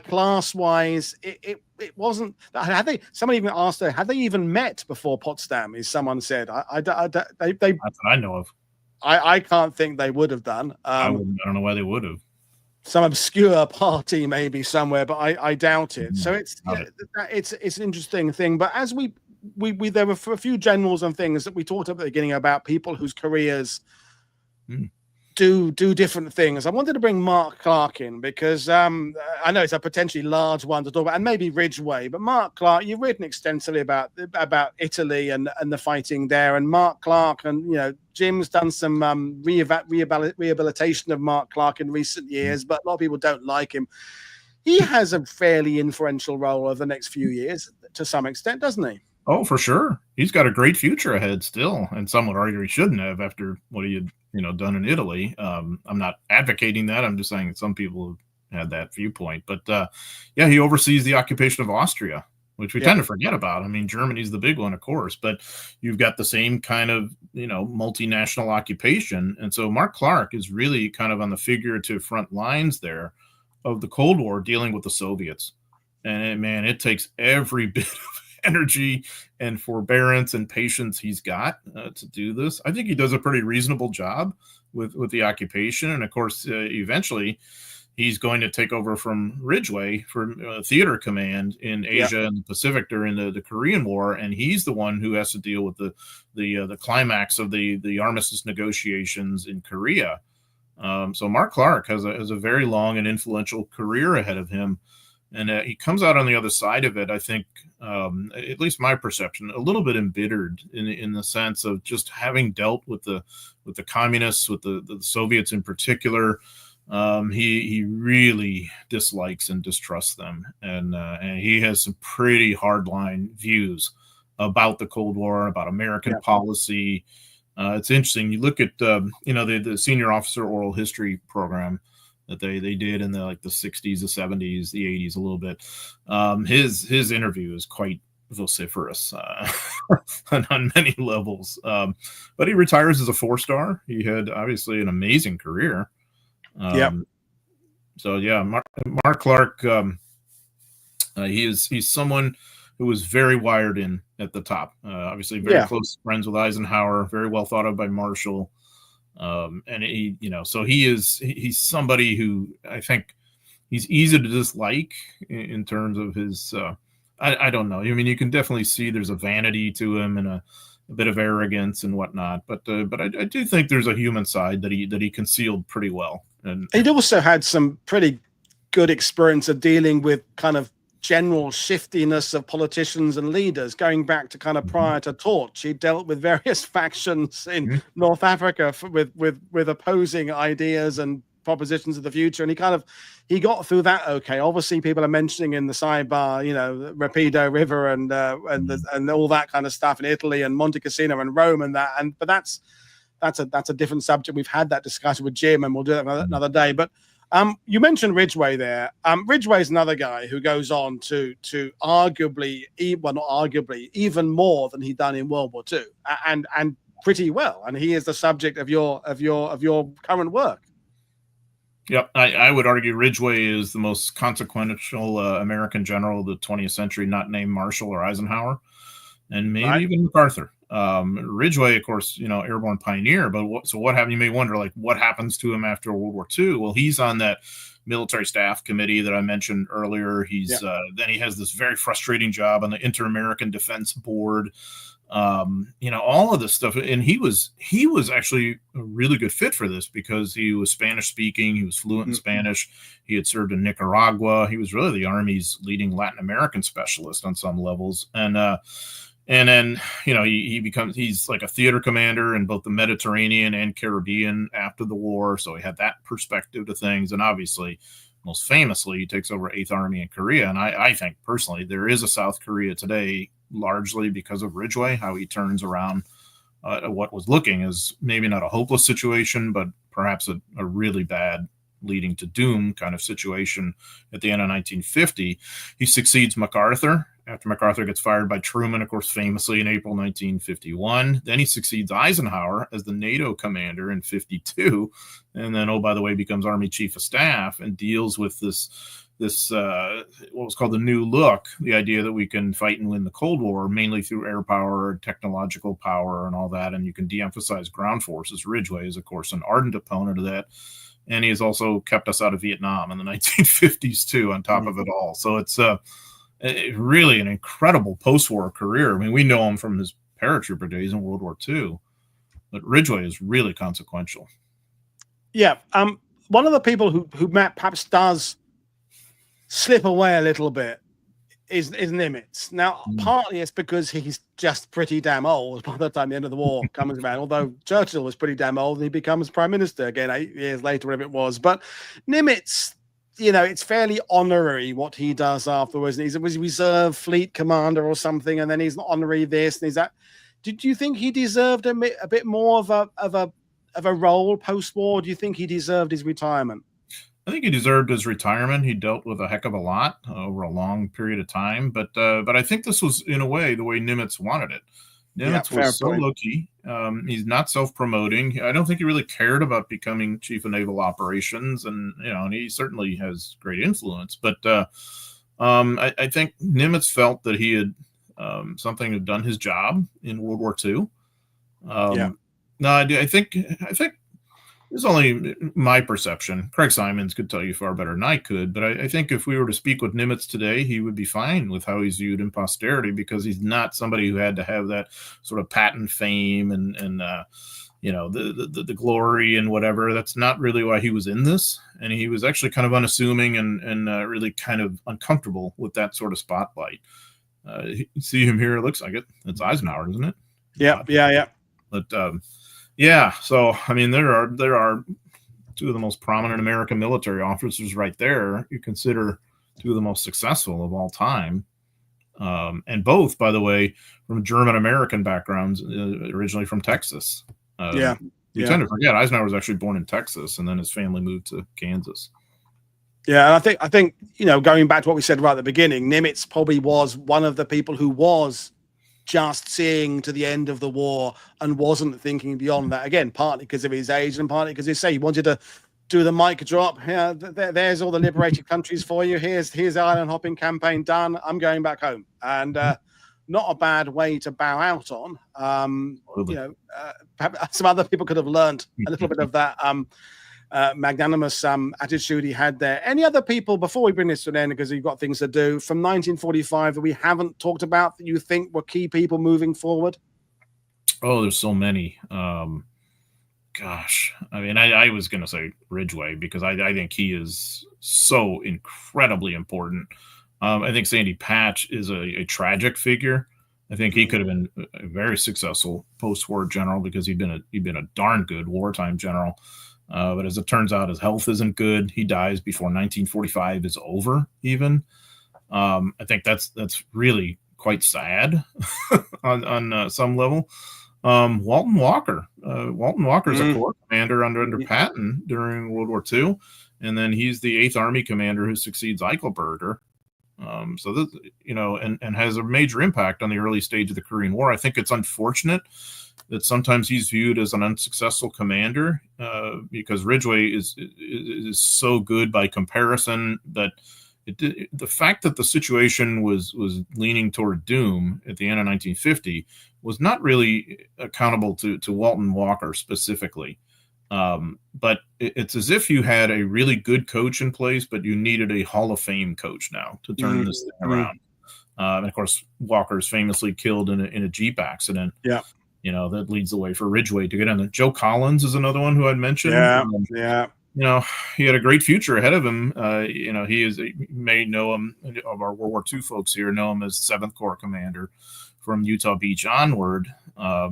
class wise. It wasn't, had they, somebody even asked her, had they even met before Potsdam, as someone said. That's what I know of. I can't think they would have done. I don't know why they would have. Some obscure party maybe somewhere, but I doubt it. So it's an interesting thing. But as we there were a few generals and things that we talked at the beginning about people whose careers do different things. I wanted to bring Mark Clark in because I know it's a potentially large one to talk about, and maybe Ridgway. But Mark Clark, you've written extensively about Italy and the fighting there. And Mark Clark, and Jim's done some rehabilitation of Mark Clark in recent years, but a lot of people don't like him. He has a fairly influential role over the next few years to some extent, doesn't he? Oh, for sure. He's got a great future ahead still, and some would argue he shouldn't have after what he had done in Italy. I'm not advocating that. I'm just saying that some people have had that viewpoint. But he oversees the occupation of Austria, which we tend to forget about. I mean, Germany's the big one, of course, but you've got the same kind of multinational occupation. And so Mark Clark is really kind of on the figurative front lines there of the Cold War, dealing with the Soviets. And man, it takes every bit of energy and forbearance and patience he's got to do this. I think he does a pretty reasonable job with the occupation. And of course, eventually he's going to take over from Ridgway for theater command in Asia and the Pacific during the Korean War. And he's the one who has to deal with the climax of the armistice negotiations in Korea. So Mark Clark has a very long and influential career ahead of him. And he comes out on the other side of it, I think, at least my perception, a little bit embittered in the sense of just having dealt with the communists, with the Soviets in particular. He really dislikes and distrusts them, and he has some pretty hardline views about the Cold War, about American policy. It's interesting. You look at the senior officer oral history program that they did in the 60s, the 70s, the 80s a little bit. His interview is quite vociferous on many levels. But he retires as a 4-star. He had obviously an amazing career. So Mark Clark, he's someone who was very wired in at the top. Obviously very close friends with Eisenhower, very well thought of by Marshall. And he's somebody who I think he's easy to dislike in terms of his, I don't know. I mean, you can definitely see there's a vanity to him and a bit of arrogance and whatnot, but I do think there's a human side that he concealed pretty well. And he'd also had some pretty good experience of dealing with kind of general shiftiness of politicians and leaders, going back to kind of prior to Torch. He dealt with various factions in North Africa with opposing ideas and propositions of the future, and he got through that okay. Obviously, people are mentioning in the sidebar, Rapido River and all that kind of stuff in Italy and Monte Cassino and Rome but that's a different subject. We've had that discussion with Jim, and we'll do that another day. But you mentioned Ridgway there. Ridgway's another guy who goes on to arguably, well, not arguably, even more than he'd done in World War II, and pretty well. And he is the subject of your current work. Yep, I would argue Ridgway is the most consequential American general of the 20th century, not named Marshall or Eisenhower. and maybe even MacArthur. Ridgway, of course, airborne pioneer. But what happened? You may wonder, like, what happens to him after World War II? Well, he's on that military staff committee that I mentioned earlier. He's then he has this very frustrating job on the Inter-American Defense Board. All of this stuff, and he was actually a really good fit for this because he was Spanish speaking, he was fluent in Spanish, he had served in Nicaragua, he was really the Army's leading Latin American specialist on some levels, and then he's like a theater commander in both the Mediterranean and Caribbean after the war, so he had that perspective to things, and obviously most famously he takes over 8th Army in Korea, and I think personally there is a South Korea today largely because of Ridgway, how he turns around what was looking as maybe not a hopeless situation, but perhaps a really bad leading to doom kind of situation at the end of 1950. He succeeds MacArthur after MacArthur gets fired by Truman, of course, famously in April 1951. Then he succeeds Eisenhower as the NATO commander in 52. And then, oh, by the way, becomes Army Chief of Staff and deals with this what was called the New Look, the idea that we can fight and win the Cold War mainly through air power, technological power, and all that, and you can de-emphasize ground forces. Ridgway is, of course, an ardent opponent of that, and he has also kept us out of Vietnam in the 1950s too, on top of it all. So it's really an incredible post-war career. I mean, we know him from his paratrooper days in World War II, but Ridgway is really consequential. Yeah, one of the people who Matt perhaps does slip away a little bit is Nimitz. Now, partly it's because he's just pretty damn old by the time the end of the war comes around, although Churchill was pretty damn old and he becomes prime minister again 8 years later, whatever it was. But Nimitz, it's fairly honorary what he does afterwards. He's a reserve fleet commander or something, and then he's honorary this and he's that. Did you think he deserved a bit more of a role post-war? Do you think he deserved his retirement? I think he deserved his retirement. He dealt with a heck of a lot over a long period of time, but I think this was, in a way, the way Nimitz wanted it. Nimitz was so low-key. He's not self-promoting. I don't think he really cared about becoming Chief of Naval Operations, and he certainly has great influence. But I think Nimitz felt that he had something had done his job in World War II. No, I think it's only my perception. Craig Simons could tell you far better than I could, but I think if we were to speak with Nimitz today, he would be fine with how he's viewed in posterity because he's not somebody who had to have that sort of patent fame and the glory and whatever. That's not really why he was in this, and he was actually kind of unassuming and really kind of uncomfortable with that sort of spotlight. You see him here. It looks like it. It's Eisenhower, isn't it? Yeah. But so I mean, there are two of the most prominent American military officers right there. You consider two of the most successful of all time, and both, by the way, from German American backgrounds, originally from Texas. We tend to forget Eisenhower was actually born in Texas, and then his family moved to Kansas. Yeah, and I think going back to what we said right at the beginning, Nimitz probably was one of the people who was just seeing to the end of the war and wasn't thinking beyond that. Again, partly because of his age and partly because he wanted to do the mic drop. There's all the liberated countries for you. Here's the island hopping campaign done. I'm going back home. And not a bad way to bow out on. Some other people could have learned a little bit of that magnanimous attitude he had there. Any other people, before we bring this to an end, because you've got things to do, from 1945 that we haven't talked about that you think were key people moving forward? Oh, there's so many. Gosh, I mean, I was going to say Ridgway because I think he is so incredibly important. I think Sandy Patch is a tragic figure. I think he could have been a very successful post-war general because he'd been a darn good wartime general. But as it turns out, his health isn't good. He dies before 1945 is over, even. I think that's really quite sad on some level. Walton Walker. Walton Walker is a corps commander under Patton during World War II, and then he's the 8th Army commander who succeeds Eichelberger. So that, and has a major impact on the early stage of the Korean War. I think it's unfortunate that sometimes he's viewed as an unsuccessful commander because Ridgway is so good by comparison that the fact that the situation was leaning toward doom at the end of 1950 was not really accountable to Walton Walker specifically. But it's as if you had a really good coach in place, but you needed a Hall of Fame coach now to turn this thing around. And of course, Walker's famously killed in a Jeep accident. Yeah. You know, that leads the way for Ridgway to get in. Joe Collins is another one who I'd mentioned. Yeah. You know, he had a great future ahead of him. You know, you may know him, of our World War II folks here, know him as 7th Corps commander from Utah Beach onward.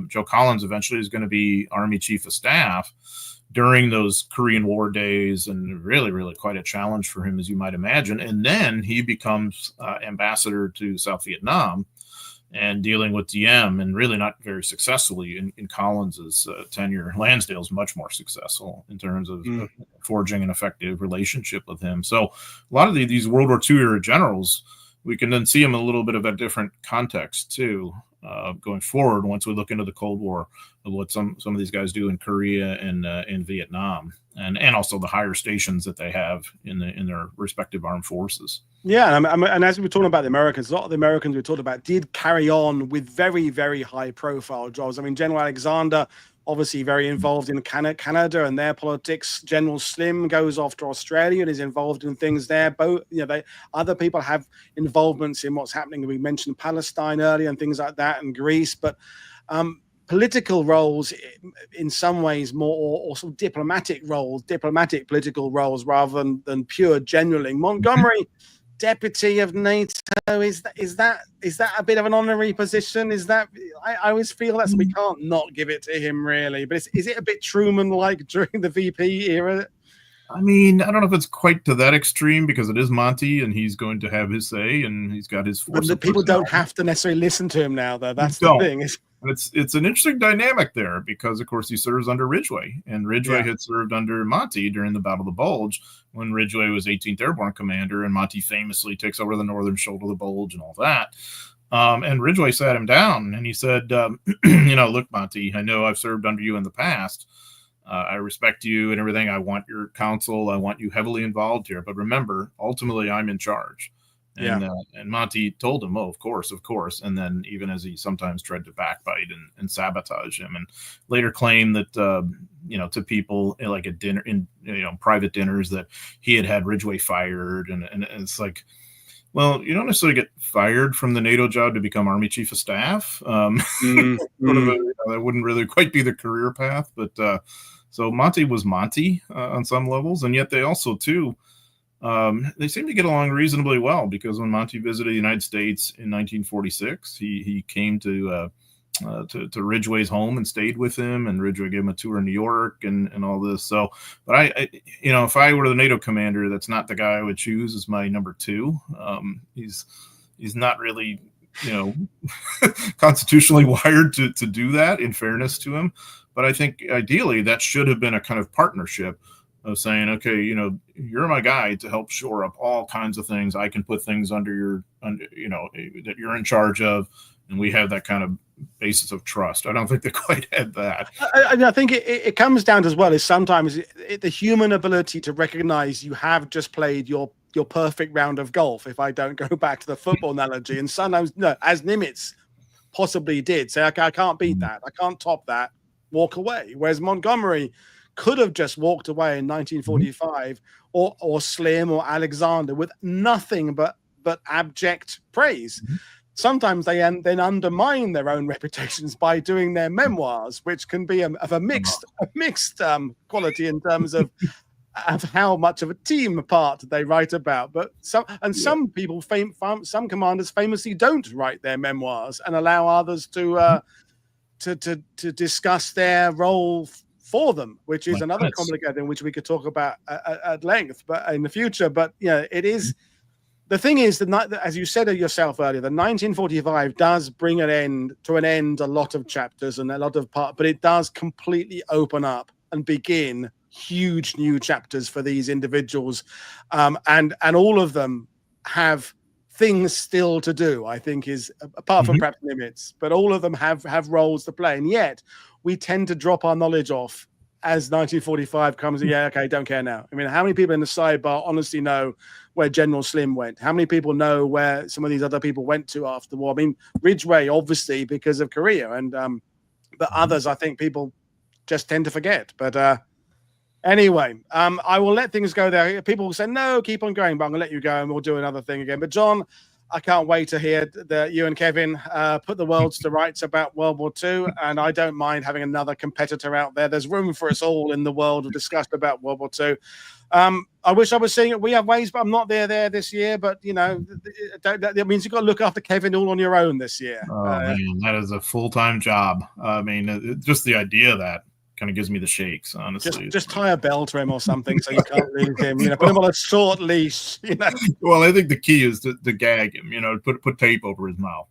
Joe Collins eventually is going to be Army Chief of Staff during those Korean War days, and really, really quite a challenge for him, as you might imagine. And then he becomes ambassador to South Vietnam and dealing with DM, and really not very successfully in Collins's tenure. Lansdale's much more successful in terms of forging an effective relationship with him. So a lot of these World War II era generals, we can then see them in a little bit of a different context too, going forward once we look into the Cold War, of what some of these guys do in Korea and in Vietnam, and also the higher stations that they have in their respective armed forces. Yeah, and as we were talking about the Americans, a lot of the Americans we talked about did carry on with very, very high profile jobs. I mean, General Alexander, obviously very involved in Canada and their politics. General Slim goes off to Australia and is involved in things there. Both, other people have involvements in what's happening. We mentioned Palestine earlier and things like that, and Greece, but political roles in some ways more, or sort of diplomatic political roles rather than pure generaling. Montgomery, deputy of NATO, is that a bit of an honorary position? Is that, I always feel that we can't not give it to him, really. But is it a bit Truman like during the VP era? I mean, I don't know if it's quite to that extreme, because it is Monty and he's going to have his say and he's got his force. But the people don't have to necessarily listen to him now, though. That's the thing. And it's an interesting dynamic there, because of course he serves under Ridgway, and Ridgway had served under Monty during the Battle of the Bulge, when Ridgway was 18th Airborne commander, and Monty famously takes over the northern shoulder of the Bulge and all that. And Ridgway sat him down and he said, look, Monty, I know I've served under you in the past. I respect you and everything. I want your counsel. I want you heavily involved here. But remember, ultimately, I'm in charge. And Monty told him, oh, of course. And then even as he sometimes tried to backbite and sabotage him, and later claimed that, to people like at dinner, in private dinners, that he had Ridgway fired. And it's like, well, you don't necessarily get fired from the NATO job to become Army Chief of Staff. That wouldn't really quite be the career path. But so Monty was Monty on some levels. And yet they also, too, they seem to get along reasonably well, because when Monty visited the United States in 1946, he came to Ridgway's home and stayed with him, and Ridgway gave him a tour in New York and all this. So, but I if I were the NATO commander, that's not the guy I would choose as my number 2. He's not really, constitutionally wired to do that, in fairness to him. But I think ideally that should have been a kind of partnership of saying, okay, you're my guy to help shore up all kinds of things. I can put things under that you're in charge of, and we have that kind of basis of trust. I don't think they quite had that. I think it comes down to, as well, is sometimes the human ability to recognize you have just played your perfect round of golf, if I don't go back to the football analogy. And sometimes, as Nimitz possibly did, say, okay, I can't beat that. I can't top that. Walk away. Whereas Montgomery could have just walked away in 1945, or Slim or Alexander, with nothing but abject praise. Sometimes they then undermine their own reputations by doing their memoirs, which can be of a mixed quality in terms of how much of a team part they write about. But some people, some commanders famously don't write their memoirs and allow others to discuss their role for them, which is another complicated thing, which we could talk about at length, but in the future. But it is. The thing is that, as you said yourself earlier, the 1945 does bring an end a lot of chapters and a lot of but it does completely open up and begin huge new chapters for these individuals, and all of them have things still to do. I think is, apart from perhaps Nimitz, but all of them have roles to play, and yet we tend to drop our knowledge off as 1945 comes, yeah, okay, don't care now. I mean, how many people in the sidebar honestly know where General Slim went? How many people know where some of these other people went to after the war? I mean, Ridgway, obviously, because of Korea, and but others, I think people just tend to forget. But anyway, I will let things go there. People will say, no, keep on going, but I'm going to let you go, and we'll do another thing again. But John, I can't wait to hear that you and Kevin put the worlds to rights about World War II, and I don't mind having another competitor out there. There's room for us all in the world to discuss about World War II. I wish I was seeing it. We have ways, but I'm not there this year. But, you know, that means you've got to look after Kevin all on your own this year. Oh, man, that is a full-time job. I mean, just the idea of that kind of gives me the shakes, honestly. Just tie a bell to him or something so you can't lose him. You know, put him on a short leash. You know. Well, I think the key is to gag him. You know, put tape over his mouth.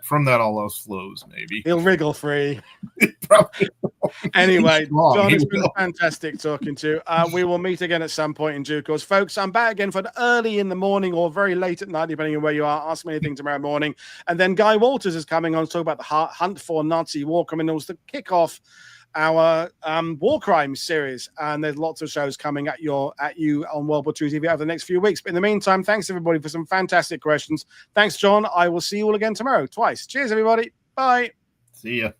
From that all else flows. Maybe he'll wriggle free. Probably. Anyway, John, it's been fantastic talking to you. We will meet again at some point in due course, folks. I'm back again for early in the morning or very late at night, depending on where you are. Ask me anything tomorrow morning, and then Guy Walters is coming on to talk about the hunt for Nazi war criminals to kick off our war crimes series, and there's lots of shows coming at you on World War II TV over the next few weeks. But in the meantime, thanks everybody for some fantastic questions. Thanks, John. I will see you all again tomorrow, twice. Cheers, everybody. Bye. See ya.